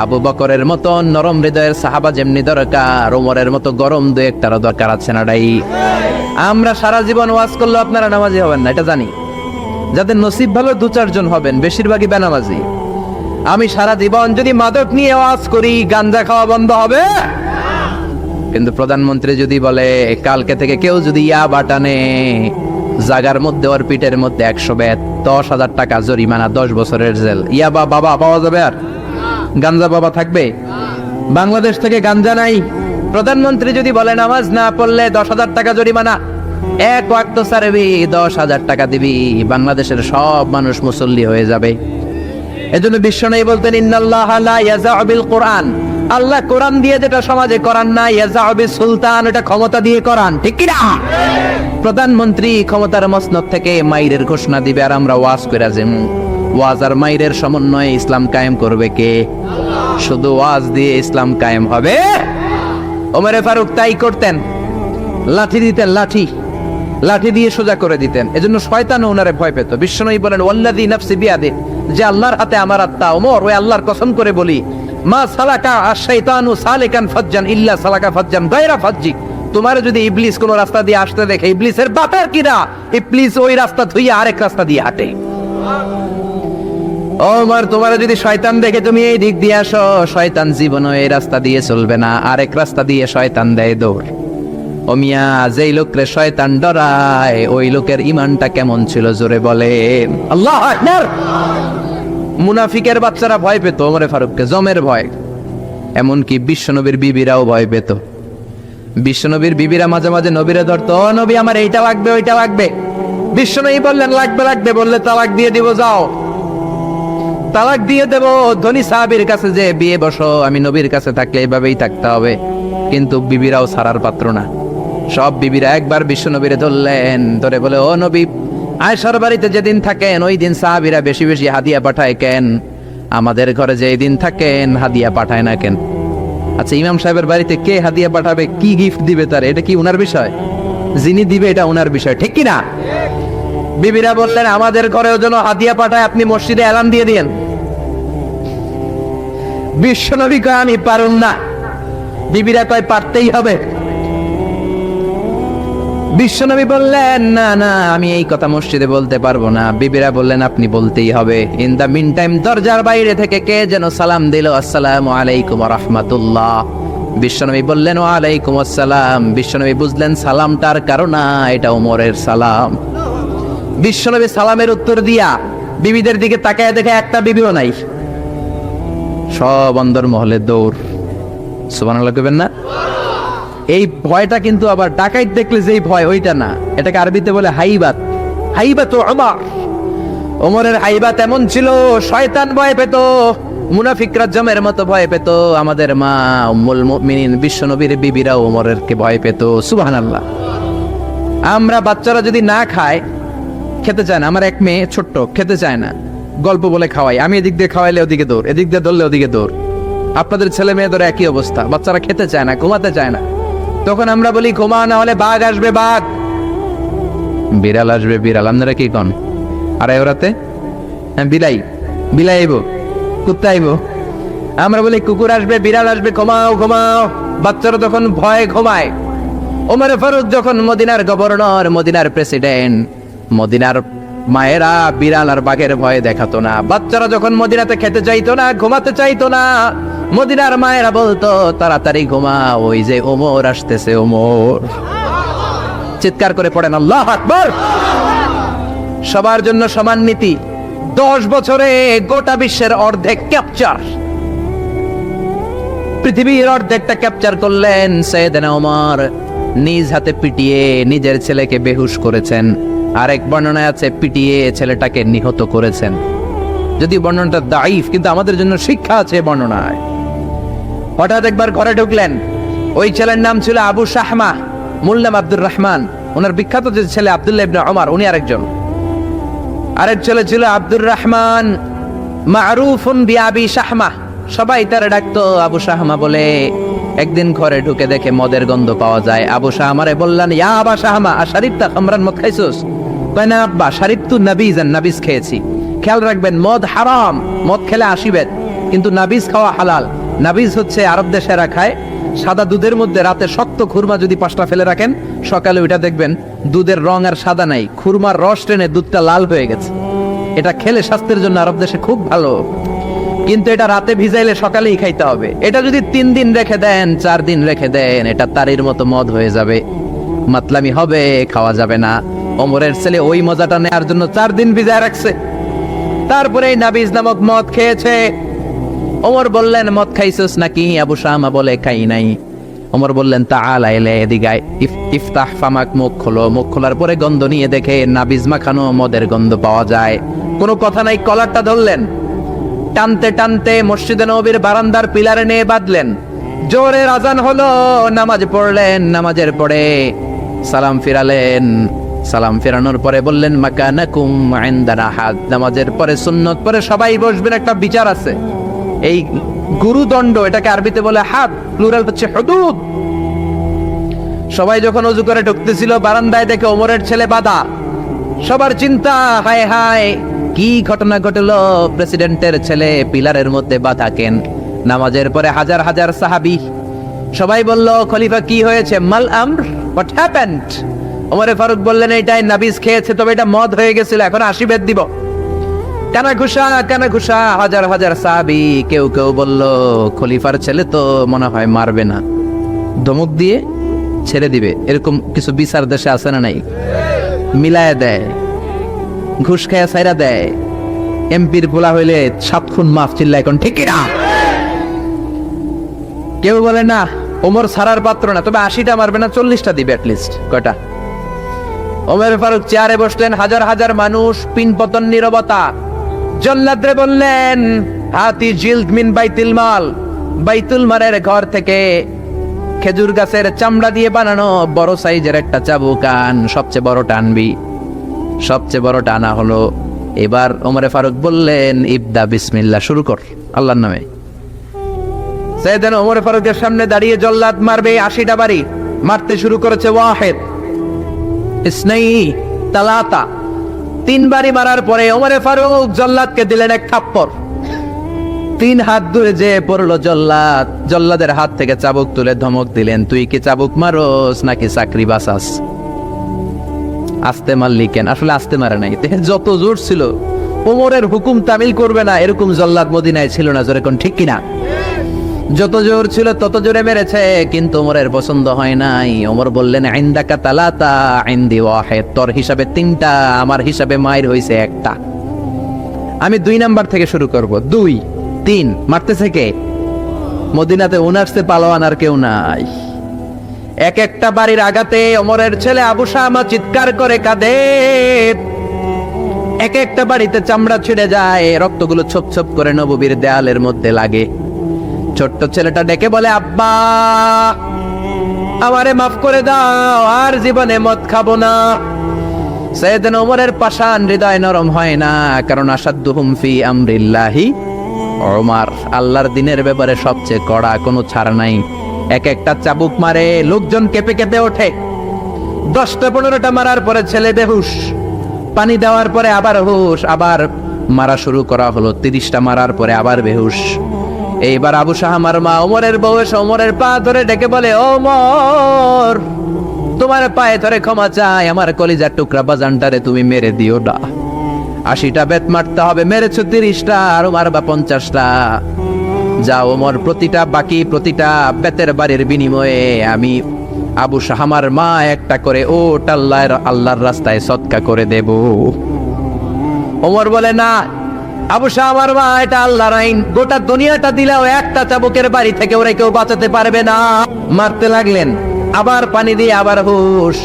Speaker 1: আবু বকরের মতো নরম হৃদয়ের সাহাবা যেমনি দরকার, ওমরের মতো গরম 2-1টারও দরকার আছে না নাই? আমরা সারা জীবন ওয়াজ করলে আপনারা নামাজি হবেন না, এটা জানি। যাদের নসিব ভালো 2-4 জন হবেন, বেশিরভাগই বেনামাজি। আমি সারা জীবন যদি মাদক নিয়ে ওয়াজ করি, গাঞ্জা খাওয়া বন্ধ হবে? কিন্তু প্রধানমন্ত্রী যদি বলে কালকে থেকে কেউ যদি ইয়াবা টানে, জাগার মধ্যে ওর পিঠের মধ্যে 100 বেত, 10,000 টাকা জরিমানা, 10 বছরের জেল। ইয়াবা বাবা পাওয়া যাবে? আর গাঞ্জা বাবা থাকবে? বাংলাদেশ থেকে গাঞ্জা নাই। প্রধানমন্ত্রী যদি বলে নামাজ না পড়লে 10,000 টাকা জরিমানা, 1 ওয়াক্ত সারবি 10,000 টাকা দিবি, বাংলাদেশের সব মানুষ মুসল্লি হয়ে যাবে। এজন্য বিশ্বনবী বলতেন ইন্নাল্লাহা লা ইয়াযাউ বিল কুরআন, আল্লাহ কোরআন দিয়ে যেটা সমাজে করান না, ইয়াযাউ বিস সুলতান, এটা ক্ষমতা দিয়ে করান। ঠিক কি না? প্রধানমন্ত্রী ক্ষমতার মসনদ থেকে মাইরের ঘোষণা দিবে, আর আমরা ওয়াজ কইরা যাম। ওয়াজ আর মাইরের সমন্বয়ে ইসলাম কায়েম করবে কে? শুধু ওয়াজ দিয়ে ইসলাম কায়েম হবে? ওমরে ফারুক তাই করতেন, লাঠি দিতেন, লাঠি দিয়ে সোজা করে দিতেন। এজন্য শয়তান ওনারে ভয় পেত। বিশ্বনবী বলেন ওয়াল্লাযী নাফসি বিয়াদি, যে আল্লাহর হাতে আমার আত্মা, ওমর ওই আল্লাহর কসম করে বলি, মা সালাকা আশ-শাইতানু সালিকান ফাজ্জান ইল্লা সালাকা ফাজ্জান গায়রা ফাজ্জি, তোমার যদি ইবলিস কোন রাস্তা দিয়ে আসতে দেখে, ইবলিসের বাপের কিনা, ইবলিস ওই রাস্তা ধুইয়া আরেক রাস্তা দিয়ে হাঁটে। ওমর, তোমার যদি শয়তান দেখে তুমি এই দিক দিয়ে আসো, শয়তান জীবনও এই রাস্তা দিয়ে চলবে না, আরেক রাস্তা দিয়ে শয়তান দেয় দৌড়। ও মিয়া, যেই লোকরে শয়তান ডরায় ওই লোকের ইমানটা কেমন ছিল জোরে বলে আল্লাহু আকবার। মুনাফিকের বাচ্চারা ভয় পেত ওমরে ফারুককে, জমের ভয়। এমনকি বিশ্বনবীর বিবিরাও ভয় পেত। বিশ্বনবীর বিবিরা মাঝে মাঝে নবীরে ধরতো, ও নবী আমার এইটা লাগবে ওইটা লাগবে। বিশ্বনবী বললেন লাগবে লাগবে, বললে তালাক দিয়ে দিব, যাও তালাক দিয়ে দেব। ধনী সাহাবীর কাছে যে বিয়ে বসো, আমি নবীর কাছে থাকলে এইভাবেই থাকতে হবে। কিন্তু বিবিরাও ছাড়ার পাত্র না। সব বিবিরা একবার বিশ্বনবীরে ধরলেন, ধরে বলে, ও নবী, আয়েশার বাড়িতে যেদিন থাকেন ওই দিন সাহাবীরা বেশি বেশি হাদিয়া পাঠায় কেন? আমাদের ঘরে যে দিন থাকেন হাদিয়া পাঠায় না কেন? আচ্ছা, ইমাম সাহেবের বাড়িতে কে হাদিয়া পাঠাবে, কি গিফট দিবে তার, এটা কি উনার বিষয়? যিনি দিবে এটা উনার বিষয়, ঠিক কি না? বিবিরা বললেন, আমাদের ঘরেও যেন হাদিয়া পাঠায়, আপনি মসজিদে এলান দিয়ে দিয়েন। বিশ্বনবী কয়, আমি পারুম না। বিবিরা কয়, পারতেই হবে। বিশ্বনবী বললেন, না না, আমি এই কথা মসজিদে বলতে পারবো না। বিবিরা বললেন, আপনি বলতেই হবে। ইন দা মিন টাইম দরজার বাইরে থেকে কে যেন সালাম দিল, আসসালামু আলাইকুম ওয়া রাহমাতুল্লাহ। বিশ্বনবী বললেন, ওয়া আলাইকুম আসসালাম। বিশ্বনবী বুঝলেন সালামটার কারণ না, এটা ওমরের সালাম। বিশ্বনবী সালামের উত্তর দিয়া বিবিদের দিকে তাকায় দেখে একটা বিবিও নাই। সব অন্দরমহলে দৌড়। সুবহানাল্লাহ কইবেন না? এই ভয়টা কিন্তু আবার ডাকাইত দেখলে যেই ভয় ওইটা না, এটাকে আরবিতে বলে হাইবাত। হাইবাত ওমর, ওমরের হাইবাত এমন ছিল, শয়তান ভয় পেত, মুনাফিকরা জমের মতো ভয় পেত। আমাদের মা উম্মুল মুমিনিন বিশ্বনবীর বিবিরা ওমরের কে ভয় পেত। সুবহানাল্লাহ। আমরা বাচ্চারা যদি না খায়, খেতে চায় না, আমার এক মেয়ে ছোট্ট খেতে চায় না, গল্প বলে খাওয়াই, আমি এদিক দিয়ে খাওয়াইলে ওদিকে দৌড়, এদিক দিয়ে ধরলে ওদিকে দৌড়। আপনাদের ছেলে মেয়েদের একই অবস্থা, বাচ্চারা খেতে চায় না, ঘুমাতে চায় না। তখন আমরা বলি, ঘুমা, না হলে বাঘ আসবে বাঘ, বিড়াল আসবে বিড়াল। আপনারা কি কন? আর ওরাতে বিলাই বিলাই আইব, কুত্তা আইব। আমরা বলি কুকুর আসবে বিড়াল আসবে, ঘুমাও ঘুমাও। বাচ্চারা তখন ভয়ে ঘুমায়। ওমর ফারুক যখন মদিনার গভর্নর, মদিনার প্রেসিডেন্ট, মদিনার মায়েরা বিড়াল আর বাঘের ভয়ে দেখাতো না। বাচ্চারা যখন মদিনাতে খেতে চাইতো না, ঘুমাতে চাইতো না, মদিনার মায়েরা বলতো, তাড়াতাড়ি ঘুমা, ওই যে ওমর আসতেছে ওমর। চিৎকার করে পড়েন আল্লাহু আকবার। সবার জন্য সমান নীতি। 10 বছরে গোটা বিশ্বের অর্ধেক ক্যাপচার, পৃথিবীর অর্ধেকটা ক্যাপচার করলেন সাইয়েদনা ওমর। নিজ হাতে পিটিয়ে নিজের ছেলেকে বেহুশ করেছেন। আরেক বর্ণনায় আছে পিটিয়ে ছেলেটাকে নিহত করেছেন। যদি বর্ণনাটা দাইফ, কিন্তু আমাদের জন্য শিক্ষা আছে বর্ণনায়। হঠাৎ একবার ঘরে ঢুকলেন। ওই ছেলের নাম ছিল আবু শাহমা, মূল নাম আব্দুর রহমান। ওনার বিখ্যাত যে ছেলে আব্দুল্লাহ ইবনে ওমর, উনি আরেকজন। আরেক ছেলে ছিল আব্দুর রহমান, মারুফুন বিআবি শাহমা, সবাই তারে ডাকতো আবু শাহমা বলে। একদিন ঘরে ঢুকে দেখে মদের গন্ধ পাওয়া যায়। আবু শাহমারে বললেন, ইয়া আবা শাহমা, আশারিবতা খামরান, মদ খাইছস? কয় না আব্বা, শারিবতু নাবিজান, নাবিজ খেয়েছি। খেয়াল রাখবেন, মদ হারাম, মদ খেলে আসিবেন, কিন্তু নাবিজ খাওয়া হালাল। নাবিজ হচ্ছে আরব দেশেরা খায়, সাদা দুধের মধ্যে রাতে শক্ত খুরমা যদি 5টা ফেলে রাখেন, সকালে ওইটা দেখবেন দুধের রং আর সাদা নাই, খুরমার রস টেনে দুধটা লাল হয়ে গেছে। এটা খেলে স্বাস্থ্যের জন্য আরব দেশে খুব ভালো, কিন্তু এটা রাতে ভিজাইলে সকালেই খাইতে হবে। এটা যদি 3 দিন রেখে দেন, 4 দিন রেখে দেন, এটা তারির মতো মদ হয়ে যাবে, মাতলামি হবে, খাওয়া যাবে না। ওমরের ছেলে ওই মজাটা নেওয়ার জন্য 4 দিন ভিজায় রাখছে, তারপরে নাবিজ নামক মদ খেয়েছে। ওমর বললেন, মদ খাইছস নাকি? আবু শাহমা বলে, খাই নাই। ওমর বললেন, তাআলা এলে, এদিকে আয়, ইফতাহ ফামাক, মুখ খোলো। মুখ খোলার পরে গন্ধ নিয়ে দেখে নাবিজ মাখানো মদের গন্ধ পাওয়া যায়। কোনো কথা নাই, কলারটা ধরলেন, টানতে টানতে মসজিদে নববীর বারান্দার পিলারে নিয়ে বাঁধলেন। জোরে আজান হলো, নামাজ পড়লেন। নামাজের পরে সালাম ফিরালেন। সালাম ফেরানোর পরে বললেন, মাকানাকুম ইনদানা হাদ। নামাজের পরে সুন্নত পরে সবাই বসবেন, একটা বিচার আছে। এই গুরুদণ্ড, এটাকে আরবিতে বলে হাদ, প্লুরাল হচ্ছে হুদুদ। সবাই যখন ওযু করে ঢুকতেছিল, বারান্দায় দেখে ওমরের ছেলে বাধা। সবার চিন্তা, হায় হায়, কি ঘটনা ঘটলো? প্রেসিডেন্টের ছেলে পিলারের মধ্যে বাধা কেন? নামাজের পরে হাজার হাজার সাহাবী সবাই বলল, খলিফা কি হয়েছে? মাল আমর, হোয়াট হ্যাপেন্ড? ওমর ফারুক বললেন, এটাই নাবিজ খেয়েছে, তবে এটা মদ হয়ে গেছিল, এখন 80 বেদ দিব। কানা ঘুষা হাজার হাজার সাহাবী। কেউ কেউ বলল খলিফার ছেলে তো মনে হয় মারবে না, ধমক দিয়ে ছেড়ে দিবে। এরকম কিছু বিচার দেশে আছে না নাই? মিলায় দেয়, ঘুষ খায়া ছাইরা দেয়। এমপির পোলা হইলে 7 খুন মাফ, চিল্লা এখন ঠিক না? কেউ বলে না ওমর ছাড়ার পাত্র না, তবে 80টা মারবে না, 40টা দিবে অ্যাটলিস্ট। কয়টা? ওমর ফারুক চেয়ারে বসলেন, হাজার হাজার মানুষ, পিনপতন নীরবতা। জল্লাদরে বললেন হাতি জিলদ মিন বাইতুল মাল, বাইতুল মালের ঘর থেকে খেজুর গাছের চামড়া দিয়ে বানানো বড় সাইজের একটা চাবুক আন, সবচেয়ে বড়টা আনবি। সবচেয়ে বড়টা আনা হলো। এবার ওমরে ফারুক বললেন ইবদা বিসমিল্লাহ, শুরু কর আল্লাহর নামে। সাইয়েদনা ওমর ফারুকের সামনে দাঁড়িয়ে জল্লাদ মারবে 80টা বাড়ি। মারতে শুরু করেছে ওয়াহিদ, ইসনাই, তালাতা। 3 বাড়ি মারার পরে ওমরে ফারুক জল্লাদকে দিলেন এক থাপ্পড়। 3 হাত দূরে যে পড়লো জল্লাদ। জল্লাদের হাত থেকে চাবুক তুলে ধমক দিলেন, তুই কি চাবুক মারোস নাকি চাকরি বাঁচাস? আস্তে মারলি কেন? আসলে আস্তে মারে নাই, যত জোর ছিল। ওমরের হুকুম তামিল করবে না এরকম জল্লাদ মদিনায় ছিল না, যেরকম ঠিক কিনা? যত জোর ছিল তত জোরে মেরেছে, কিন্তু ওমরের পছন্দ হয় নাই। ওমর বললেন ইনদাকা তালাতা ইনদি ওয়াহিদ, তোর হিসাবে 3টা, আমার হিসাবে মায়ের হইছে 1টা। আমি 2 নাম্বার থেকে শুরু করব। 2, 3 মারতেছে কে? মদিনাতে উনারসে পালোয়ান আর কেউ নাই। এক একটা বাড়ির আঘাতে ওমরের ছেলে আবু শামা চিৎকার করে কাঁদে। এক একটা বাড়িতে চামড়া ছিঁড়ে যায়, রক্তগুলো ছোপ ছোপ করে নববীর দেয়ালের মধ্যে লাগে। ছোট্ট ছেলেটা ডেকে বলে আব্বা আমারে মাফ করে দাও, আর জীবনে মদ খাবো না। সাইয়েদনা ওমরের পাষাণ হৃদয় নরম হয় না, কারণ আসাদ্দুহুম ফি আমরিল্লাহি ওমর, আল্লাহর দিনের ব্যাপারে সবচেয়ে কড়া, কোনো ছাড় নাই। এক একটা চাবুক মারে, লোকজন কেঁপে কেঁপে ওঠে। 10টা 15টা মারার পরে ছেলে বেহুশ, পানি দেওয়ার পরে আবার হুশ, আবার মারা শুরু করা হলো। 30টা মারার পরে আবার বেহুশ। এইবার আবু শাহামার মা ওমরের বউ এসে ওমরের পা ধরে ডেকে বলে ওমর তোমার পায়ে ধরে ক্ষমা চাই, আমার কলিজার টুকরা বাজানটারে তুমি মেরে দিও না। 80টা বেত মারতে হবে, মেরেছো 30টা, আরো মারবা 50টা। যা ওমর, প্রতিটা বেতের বাড়ির বিনিময়ে আমি আবু শাহামার মা একটা করে ওট আল্লাহর রাস্তায় সদকা করে দেব। ওমর বলে না আবু শাহামার মা, এটা আল্লাহর আইন, গোটা দুনিয়াটা দিলেও একটা চাবুকের বাড়ি থেকে ওরা কেউ বাঁচাতে পারবে না। মারতে লাগলেন, আবার পানি দিয়ে আবার হুশ।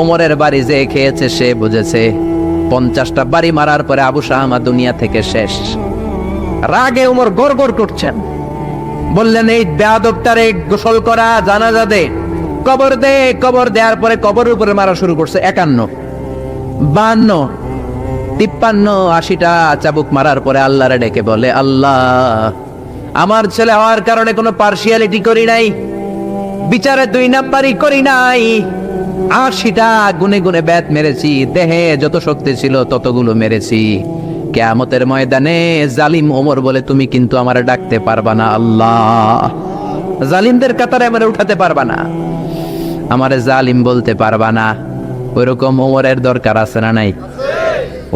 Speaker 1: ওমরের বাড়ি যে খেয়েছে সে বুঝেছে। 50টা বাড়ি মারার পরে আবু শাহামা দুনিয়া থেকে শেষ। রাগে ওমর গড়গড় করছেন, বললেন এই বেয়াদবটারে গোসল করা, জানাজা দে, কবর দে। কবর দেওয়ার পরে কবরের উপরে মারা শুরু করছে। 51, 52, 53, 80টা চাবুক মারার পরে আল্লাহরে ডেকে বলে আল্লাহ আমার ছেলে হওয়ার কারণে কোনো পার্সিয়ালিটি করি নাই, বিচারে 2 নাম্বারই করি নাই। 80টা গুনে গুনে বেত মেরেছি, দেহে যত শক্তি ছিল ততগুলো মেরেছি। কিয়ামতের ময়দানে জালিম ওমর বলে তুমি কিন্তু আমারে ডাকতে পারবা না আল্লাহ, জালিমদের কাতারে আমারে উঠাতে পারবা না, আমারে জালিম বলতে পারবা না। ওইরকম ওমরের দরকার আছে না নাই?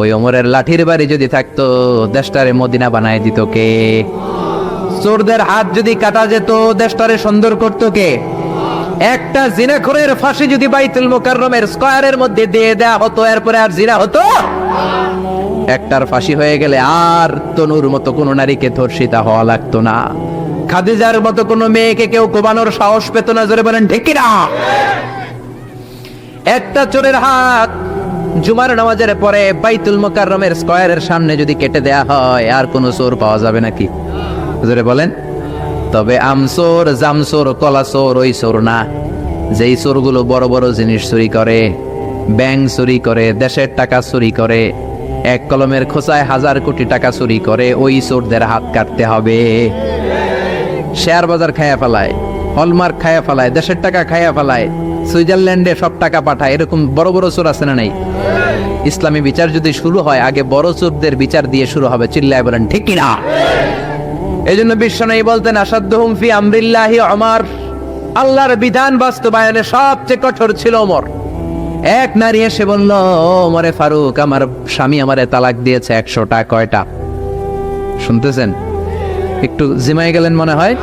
Speaker 1: ওই ওমরের লাঠির বাড়ি যদি থাকতো দেশটারে মদিনা বানায় দিত কে? চোরদের হাত যদি কাটা যেত দেশটারে সুন্দর করতো কে? একটা জিনাখোরের ফাঁসি যদি বাইতুল মুকাররমের স্কয়ারের মধ্যে দিয়ে দেয়া হতো, এরপরে আর জিনা হতো? একটার ফাঁসি হয়ে গেলে আর তনুর মতো কোন নারীকে ধর্ষিতা হওয়া লাগতো না, খাদিজার মতো কোন মেয়েকে কেউ কোবানোর সাহস পেত না। জোরে বলেন ঠিক কিনা? একটা চোরের হাত জুমার নামাজের পরে বাইতুল মুকাররমের স্কয়ারের সামনে যদি কেটে দেয়া হয়, আর কোন চোর পাওয়া যাবে নাকি? জোরে বলেন। তবে আমচোর, জামচোর, কলাচোর ওই চোর না, যেই চোরগুলো বড় বড় জিনিস চুরি করে, ব্যাংক চুরি করে, দেশের টাকা চুরি করে, এক কলমের খোঁচায় 1000 কোটি টাকা চুরি করে, ওই চোরদের হাত কাটতে হবে। শেয়ার বাজার খায়া ফেলায়, হলমার্ক খায়া ফেলায়, দেশের টাকা খায়া ফেলায়, সুইজারল্যান্ডে সব টাকা পাঠায়, এরকম বড় বড় চোর আছে না নাই? ইসলামী বিচার যদি শুরু হয় আগে বড় চোরদের বিচার দিয়ে শুরু হবে। চিল্লায় বলেন ঠিক কিনা? এই জন্য বিশ্বনবী বলতেন আসাদ্দুহুম ফি আমরিল্লাহি ওমর, আল্লাহর বিধান বাস্তবায়নে সবচেয়ে কঠোর ছিল ওমর। এক নারী এসে বলল, ওমরে ফারুক, আমার স্বামী আমারে তালাক দিয়েছে 100টা। কয়টা? শুনতেছেন? একটু জিমাই গেলেন মনে হয়।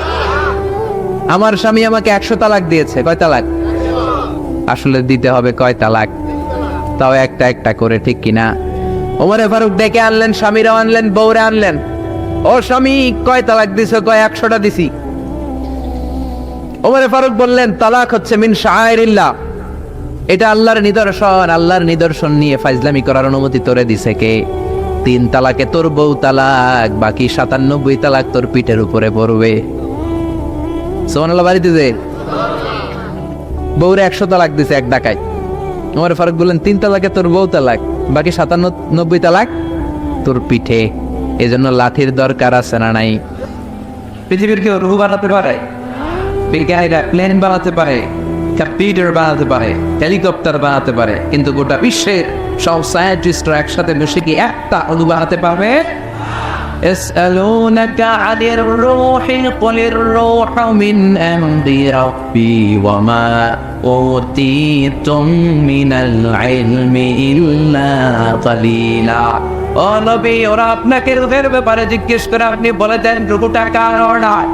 Speaker 1: আমার স্বামী আমাকে 100 তালাক দিয়েছে। কয় তালাক? আসলে দিতে হবে কয় তালাক? তাও একটা একটা করে, ঠিক কিনা? ওমরে ফারুক ডেকে আনলেন, স্বামীরাও আনলেন, বউরে আনলেন। ও স্বামী, কয় তালাক দিছো? কয় 100টা দিছি। ওমরে ফারুক বললেন, তালাক হচ্ছে মিন শাআইরিল্লাহ, এটা আল্লাহর নিদর্শন। আল্লাহর নিদর্শন নিয়ে ফাইজলামি করার অনুমতি তোরে দিছে কে? 3 তালাকে তোর বউ তালাক, বাকি 97 তালাক তোর পিঠের উপরে পড়বে। সুবহানাল্লাহ। বাড়িতে যে বউরে 100 তালাক দিছে এক ডাকায়। ওমর ফারুক বললেন, 3 তালাকে তোর বউ তালাক, বাকি 97 তালাক তোর পিঠে। এজন্য লাঠির দরকার আছে না নাই? পৃথিবীর কেউ রুহু বানাতে পারে? বিজ্ঞানীরা প্লেন বানাতে পারে, কম্পিউটার বানাতে পারে, হেলিকপ্টার বানাতে পারে, কিন্তু গোটা বিশ্বের সব সায়েন্টিস্টরা একসাথে বসে কি একটা অণু বানাতে পারবে? يسألونك عن الروح قل الروح من أمر ربي وما أوتيتم من العلم إلا قليلا। ও নবী, ওরা আপনাকে রূহের ব্যাপারে জিজ্ঞেস করে, আপনি বলে দেন রূহটা কার অর্ডার?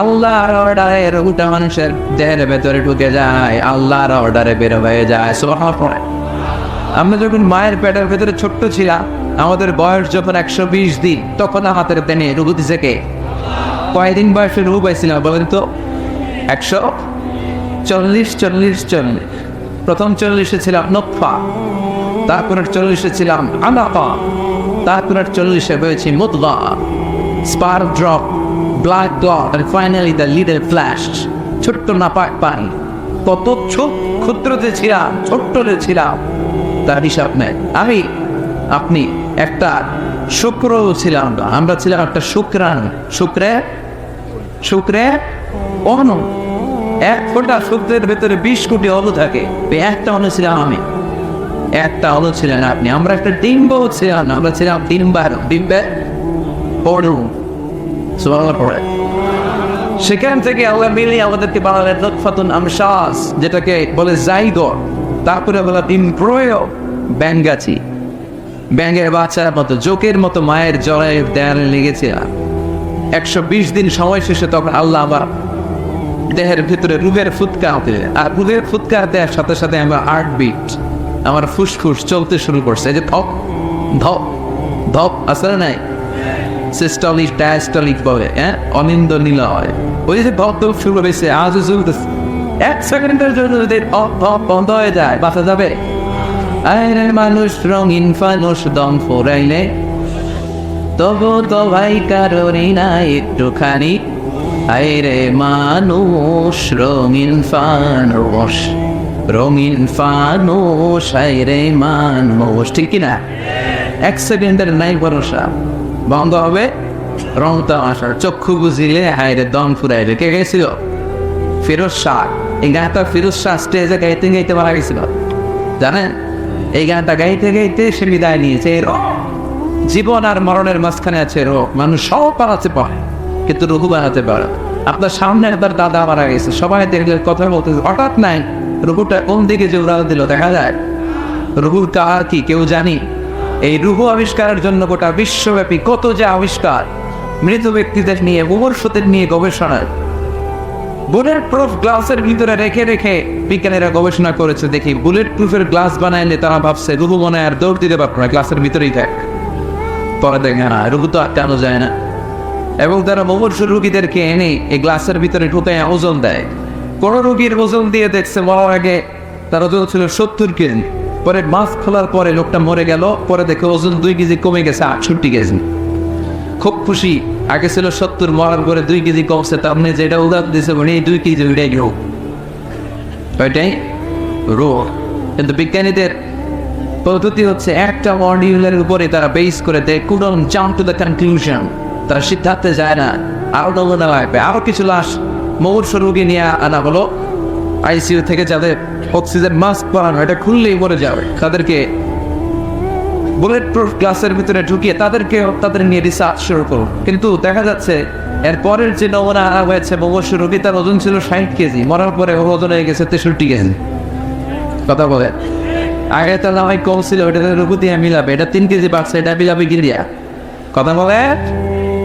Speaker 1: আল্লাহর অর্ডারে রূহটা মানুষের দেহের ভেতরে ঢুকে যায়, আল্লাহর অর্ডারে বের হয়ে যায়। সুবহানাল্লাহ। আমরা যখন মায়ের পেটের ভেতরে ছোট্ট ছিলাম, আমাদের বয়স যখন 120 দিন, তখন আমাদের দেনে রূহ দিছে কে? কয়দিন বয়সে রূহ পাইছিলাম বলেন তো? 140। প্রথম 40-এ ছিলাম নতফা, তারপরের 40-এ ছিলাম আলাকা, তারপরের 40-এ হয়েছে মুদগা, sperm drop, blood clot, and finally the little flash, ছোট্ট নাপাক পানি। কত ক্ষুদ্রতে ছিলাম, ছোট্টতে ছিলাম, তার হিসাব নেই। আমি, আপনি একটা শুক্র ছিলাম, আমরা ছিলাম একটা শুক্রাণু। শুক্রে অণু। 1 ফোঁটা শুক্রের ভেতরে 20 কোটি অণু থাকে। একটা অণু ছিলাম আমি, একটা অণু ছিলেন আপনি। আমরা একটা ডিম্ব ছিলাম, আমরা ছিলাম ডিম্বের অণু। সুবহানাল্লাহ পড়ে। সেখান থেকে আল্লাহ মিলিয়ে আমাদেরকে বানালেন নতফাতুন আমশাস, যেটাকে বলে জাইগোট। তারপরে বলা ইমব্রয়ো, ব্যাঙ্গাচি, ব্যাঙের বাচ্চার মতো, জোকের মতো মায়ের জরায়ুর দেয়ালে লেগেছে। 120 দিন সময় শেষে তখন আল্লাহ আবার দেহের ভিতরে রূহের ফুৎকার দিলেন। আর রূহের ফুৎকার দেওয়ার সাথে সাথে আমার হার্টবিট, আমার ফুসফুস চলতে শুরু করছে। এই যে ধপ ধপ ধপ আসলে নাই, সিস্টলিক ডায়াস্টলিক বলে, অনিন্দ নিলয়, ওই যে ধপ ধপ শুরু হয়েছে, আজও চলতেছে। 1 সেকেন্ডের জন্য যদি ধপ ধপ বন্ধ হয়ে যায়, বাঁচা যাবে? আরে মানুষ রঙিন ফানুষ, দম ফোরাইলে তবু তো ভাই কারোরই না একটুখানি। আরে মানুষ রঙিন ফানুষ, রঙিন ফানুষ, আরে মানুষ, ঠিক কিনা? 1 সেকেন্ডের নাই ভরসা, বন্ধ হবে রং তামাশার। চক্ষু বুঝিলে হায়রে দম ফুরাইলে। কে গেছিল? ফিরোজ শাহ। এই গানটা ফিরোজ শাহ স্টেজে গাইতে গাইতে মারা গেছিল, জানেন? এই গানটা গাইতে গাইতে সে বিদায় নিয়েছে। জীবন আর মরণের মাঝখানে আছে রোগ। মানুষ সব বানাতে পারে, কিন্তু রঘু বানাতে পারে। আপনার সামনে একবার দাদা মারা গেছে, সবাই দেখলে কথা বলতেছে, হঠাৎ নাই রঘুটা কোন দিকে যে উড়াল দিল দেখা যায়? রঘুর কার কি কেউ জানি? এই রূহ আবিষ্কারের জন্য গোটা বিশ্বব্যাপী কত যে আবিষ্কার, মৃত ব্যক্তিদের নিয়ে, মুমূর্ষুদের নিয়ে গবেষণা। বুলেট প্রুফ গ্লাসের ভিতরে রেখে রেখে বিজ্ঞানীরা গবেষণা করেছে। দেখি বুলেট প্রুফের গ্লাস বানাইলে তারা ভাবছে রূহ মনে আর দৌড় দিতে পারবে না, গ্লাসের ভিতরেই দেখ। পরে দেখে না, রূহ তো আটকানো যায় না। এবং তারা মুমূর্ষু রোগীদেরকে এনে এই গ্লাসের ভিতরে ঢুকে ওজন দেয়। কোন রোগীর ওজন দিয়ে দেখছে মরার আগে তার ওজন ছিল 70 কেজি, পরে মাছ খোলার পরে লোকটা মরে গেল, পরে দেখে ওজন 2 কেজি কমে গেছে 68 কেজি। খুব খুশি, আগে ছিল 70, মরার পরে 2 কেজি কমছে, তার মানে যেটা উদাহরণ দিয়েছে মানে এই 2 কেজি ওইটাই রোগ, ওইটাই রোগ। কিন্তু বিজ্ঞানীদের পদ্ধতি হচ্ছে একটা মডিউলের উপরে তারা বেস করে দেয়, couldn't jump to the conclusion, তারা সিদ্ধান্তে যায় না। আরো নমুনা লাগবে, আরো কিছু লাশ মুমূর্ষু রোগী নিয়ে আনা হলো আইসিইউ থেকে, যাদের অক্সিজেন মাস্ক পরানো, এটা খুললেই মরে যাবে, তাদেরকে বুলেট প্রুফ গ্লাসের ভিতরে ঢুকিয়ে তাদের নিয়ে রিসার্চ শুরু করো। কিন্তু দেখা যাচ্ছে এর পরের যে নমুনা আনা হয়েছে মুমূর্ষু রোগী, তার ওজন ছিল 60 কেজি, মরার পরে ওজন হয়ে গেছে 63 কেজি। কথা বলে আগে তো না হয় কম ছিল, ওটা রুকু দিয়ে মিলাবে, এটা 3 কেজি বাড়ছে, এটা মিলাবে কি দিয়া? কথা বলে।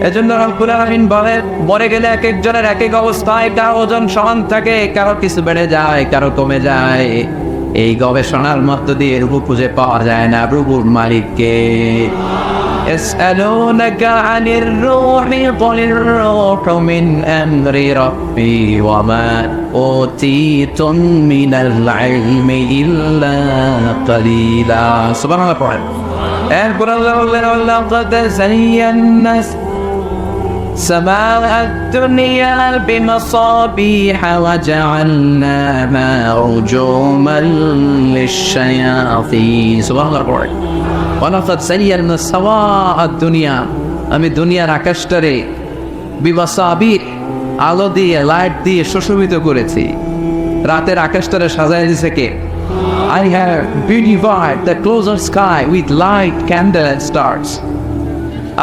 Speaker 1: এজন্য রব্বুল আলামিন বলে মরে গেলে এক একজনের এক এক অবস্থায়, কারো ওজন সমান থাকে, কারো কিছু বেড়ে যায়, কারো কমে যায়। এই গবেষণার মধ্য দিয়ে রূপ খুঁজে পাওয়া যায় না রূপুর মালিককে। يسألونك عن الروح قل الروح من أمر ربي وما أوتيتم من العلم إلا قليلا. سبحان الله. ولقد زينا سماء الدنيا بمصابيح وجعلناها رجوما للشياطين. سبحان الله. ولقد زينا سماء الدنيا, আমি দুনিয়ার আকাশটারে বিমাসাবিহ আলো দিয়ে লাইট দিয়ে সুশোভিত করেছি। রাতের আকাশটারে সাজায় দিয়েছে কে? I have beautified the closer sky with light, candle and stars.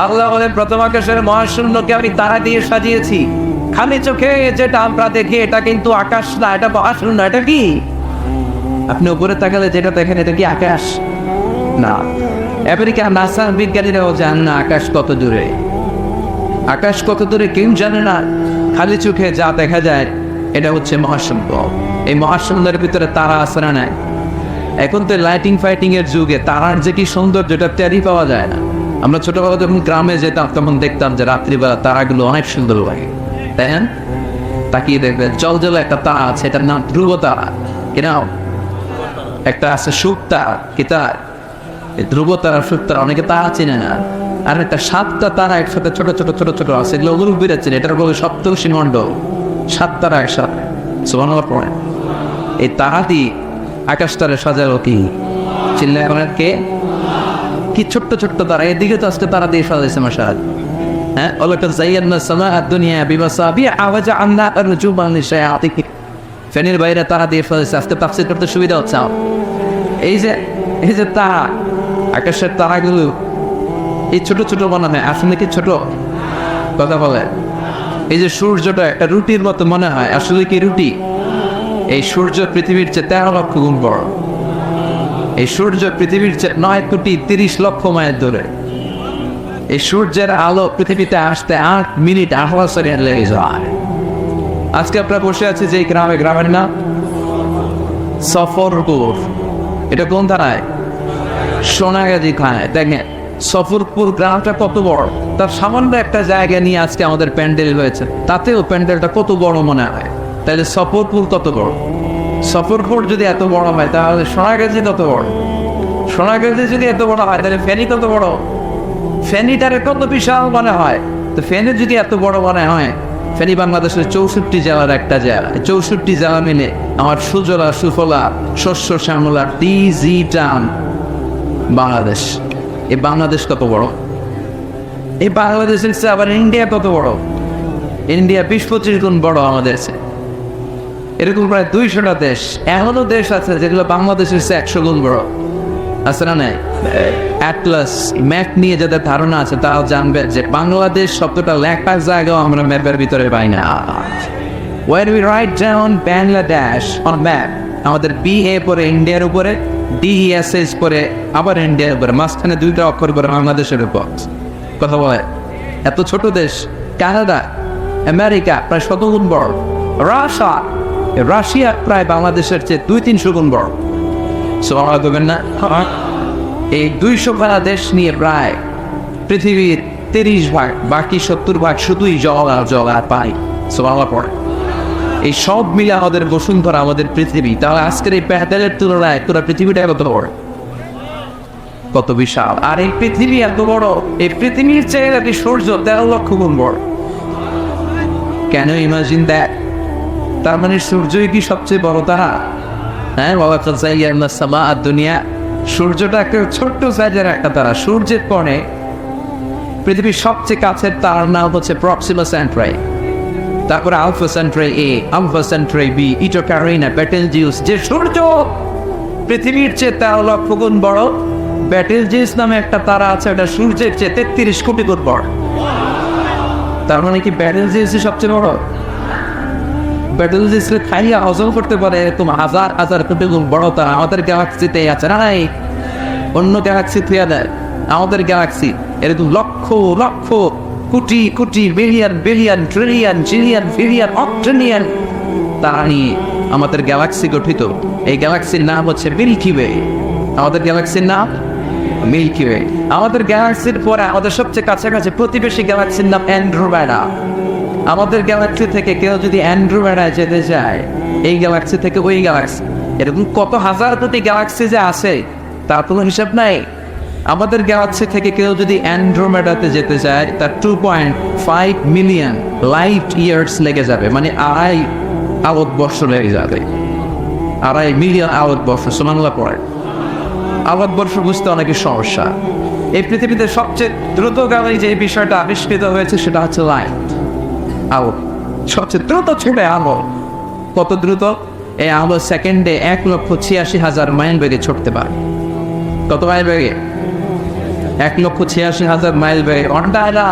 Speaker 1: আল্লাহ বলেন প্রথম আকাশের মহাশূন্যকে আমি তারা দিয়ে সাজিয়েছি। খালি চোখে যেটা আমরা দেখি এটা কিন্তু আকাশ না, এটা মহাশূন্য। এটা কি? আপনি উপরে তাকালে যেটা দেখেন এটা কি আকাশ? না। আমেরিকা নাসার বিজ্ঞানীরাও জানে না আকাশ কত দূরে। আকাশ কত দূরে কেউ জানে না। খালি চোখে যা দেখা যায় এটা হচ্ছে মহাশূন্য। এই মহাশূন্যের ভিতরে তারা আছে না নাই? এখন তো লাইটিং ফাইটিং এর যুগে তারার যে কি সৌন্দর্য এটা টেরই পাওয়া যায় না। আমরা ছোটবেলা যখন গ্রামে যেতাম তখন দেখতাম যে রাত্রিবেলা তারাগুলো অনেক সুন্দর লাগে, তাই না? তাকিয়ে দেখবেন জল জলে একটা তারা আছে, এটার নাম ধ্রুব তারা। কিনাও একটা আছে সুখ তারা, কি তার? ধ্রুব তারা, সুখ তারা অনেকে তারা চিনে না। আর একটা 7টা তারা একসাথে ছোট ছোট ছোট ছোট আছে, এগুলো মুরব্বীরা চিনে। এটার বলে সপ্তর্ষি মণ্ডল, 7 তারা একসাথে। সুবহানাল্লাহ পড়েন। এই তারা দিয়ে আকাশটারে সাজালো কি? চিল্লায় আপনার কে? কি ছোট্ট ছোট্ট তারা, এদিকে তো আজকে তারা দিয়ে সাজাইছে মশাল। হ্যাঁ, ওয়ালাকাদ যায়্যানা সামাআ দুনিয়া বিমাসাবিহ ওয়া জাআলনাহা রুজুমান লিশায়াতিন। ফেনের বাইরে তারা দিয়ে সাজাইছে। আজকে তাফসীর করতে সুবিধা হচ্ছে। এই যে তারা, আকাশের তারাগুলো এই ছোট ছোট বানানো হয়, আসলে কি ছোট? কথা বলে। এই যে সূর্যটা একটা রুটির মতো মনে হয়, আসলে কি রুটি? এই সূর্য পৃথিবীর চেয়ে 13 লক্ষ গুণ বড়। এই সূর্য পৃথিবীর চেয়ে 9 কোটি 30 লক্ষ মাইল দূরে। এই সূর্যের আলো পৃথিবীতে আসতে 8 মিনিট 18 সেকেন্ড লেগে যায়। আজকে আমরা বসে আছি যে গ্রামে, গ্রামের নাম সফরপুর। এটা কোন থানায়? সোনাগাজী থানায়। দেখেন সফরপুর গ্রামটা কত বড়। তার সামান্য একটা জায়গা নিয়ে আজকে আমাদের প্যান্ডেল হয়েছে, তাতেও প্যান্ডেলটা কত বড় মনে হয়। তাহলে সফরপুর কত বড়? সফরপুর যদি এত বড় হয় তাহলে সোনাগাজী কত বড়? সোনাগাজী যদি এত বড় হয় তাহলে ফেনী কত বড়? ফেনীটারে কত বিশাল মনে হয়। তো ফেনী যদি এত বড় মনে হয়, ফেনী বাংলাদেশের 64 জেলার একটা জেলা। 64 জেলা মিলে আমার সুজলা সুফলা শস্য শ্যামলা ডিজি টান বাংলাদেশ। এই বাংলাদেশ কত বড়? এই বাংলাদেশের চেয়ে আবার ইন্ডিয়া কত বড়? ইন্ডিয়া 20-25 গুণ বড় আমাদের চেয়ে। এরকম প্রায় 200টা দেশ, এমনও দেশ আছে যেগুলো বাংলাদেশের চেয়ে 100 গুণ বড়। আছে না নাই? অ্যাটলাস ম্যাপ নিয়ে যাদের ধারণা আছে তারাও জানবে যে বাংলাদেশ শব্দটা লেখার জায়গাও আমরা ম্যাপের ভিতরে পাই না। When we write down Bangladesh on map, আমাদের BA পরে ইন্ডিয়ার উপরে, DESS পরে আবার ইন্ডিয়ার উপরে, মাঝখানে 2টা অক্ষর করে বাংলাদেশের উপর। কথা বলে এত ছোট দেশ। কানাডা, আমেরিকা প্রায় 100 গুণ বড়। রাশিয়া প্রায় বাংলাদেশের চেয়ে 200-300 গুণ বড়। সুবহানাল্লাহ বলবেন না? এই 200 খানা দেশ নিয়ে প্রায় পৃথিবীর 30 ভাগ, বাকি 70 ভাগ শুধুই জল আর পানি। সুবহানাল্লাহ পড়ে। এই সব মিলে আমাদের বসুন্ধরা, আমাদের পৃথিবী। তাহলে আজকের এই প্যান্ডেলের তুলনায় পুরো পৃথিবীটা কত বড়, কত বিশাল। আর এই পৃথিবী এত বড়, এই পৃথিবীর চেয়ে নাকি সূর্য 13 লক্ষ গুণ বড়। কেন? Imagine that. তার মানে সূর্যই কি সবচেয়ে বড় তারা? হ্যাঁ, ওয়ালাকাদ যায়্যানা সামাআ দুনিয়া। সূর্যটা একটা ছোট্ট সাইজের একটা তারা। সূর্যের পরে পৃথিবীর সবচেয়ে কাছের তারার নাম হচ্ছে প্রক্সিমা সেন্ট্রাই, তারপরে আলফা সেন্ট্রাই এ, আলফা সেন্ট্রাই বি, ইটো ক্যারিনা, বেটেলজিউস। যে সূর্য পৃথিবীর চেয়ে 13 লক্ষ গুণ বড়, বেটেলজিউস নামে একটা তারা আছে, ওটা সূর্যের চেয়ে 33 কোটি গুণ বড়। তার মানে কি বেটেলজিউসই সবচেয়ে বড়? পেট্রোল ডিজেল খাইয়া হজম করতে পারে এরকম হাজার হাজার কোটি গুণ বড়তা আমাদের গ্যালাক্সিতে আছে নাই? অন্য গ্যালাক্সি থিয়া দেয়, আমাদের গ্যালাক্সি এরকম lakh lakh crore crore billion billion trillion zillion billion octillion তারা নিয়ে আমাদের গ্যালাক্সি গঠিত। এই গ্যালাক্সির নাম হচ্ছে মিল্কি ওয়ে। আমাদের গ্যালাক্সির নাম মিল্কি ওয়ে। আমাদের গ্যালাক্সির পরে আমাদের সবচেয়ে কাছাকাছি প্রতিবেশী গ্যালাক্সির নাম অ্যান্ড্রোমেডা। আমাদের গ্যালাক্সি থেকে কেউ যদি অ্যান্ড্রোমেডায় যেতে চায়, এই গ্যালাক্সি থেকে ওই গ্যালাক্সি, এরকম কত হাজার কোটি গ্যালাক্সি যে আছে তার কোনো হিসাব নাই। আমাদের গ্যালাক্সি থেকে কেউ যদি অ্যান্ড্রোমেডাতে যেতে চায় তার 2.5 মিলিয়ন লাইট ইয়ার্স লেগে যাবে, মানে 2.5 আলোকবর্ষ লেগে যাবে। 2.5 মিলিয়ন আলোকবর্ষ সুমানলা পড়ে। আলোকবর্ষ বুঝতে অনেকের সমস্যা। এই পৃথিবীতে সবচেয়ে দ্রুতগামী যে বিষয়টা আবিষ্কৃত হয়েছে সেটা হচ্ছে লাইট, আলো। সবচেয়ে দ্রুত ছুটে আলো। কত দ্রুত? এই আলো সেকেন্ডে 1,86,000 মাইল বেগে ছুটতে পারে। কত মাইল বেগে? 1,86,000 মাইল বেগে। ঘন্টায় না,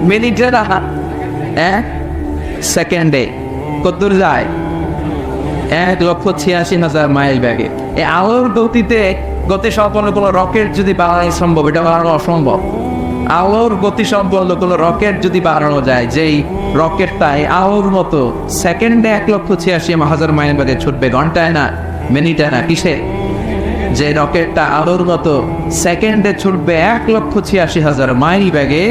Speaker 1: মিনিটে না, সেকেন্ডে কত দূর যায়? 1,86,000 মাইল বেগে। এই আলোর গতিতে গতি সম্পন্ন কোনো রকেট যদি বানানো সম্ভব, এটা বানানো অসম্ভব। আলোর গতি সম্পন্ন কোনো রকেট যদি বানানো যায়, যেই রকেটটাই আলোর মতো সেকেন্ডে 1,86,000 মাইল বেগে ছুটবে, ঘন্টায় না, মিনিটে না, কিসে? যে রকেটটা আলোর মতো সেকেন্ডে ছুটবে 1,86,000 মাইল বেগে,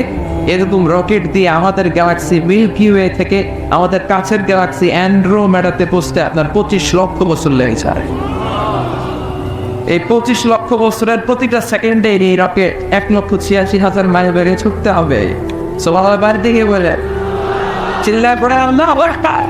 Speaker 1: এরকম রকেট দিয়ে আমাদের গ্যালাক্সি মিল্কি ওয়ে থেকে আমাদের কাছের গ্যালাক্সি অ্যান্ড্রোমেডাতে পৌঁছতে আপনার 25 লক্ষ বছর লেগে যায়। এই 25 লক্ষ বছরের প্রতিটা সেকেন্ডে এই রকেট 1,86,000 মাইল বেগে ছুটতে হবে। সবাই বাড়ি থেকে বলে চিল্লায় পড়ে আল্লাহু আকবার।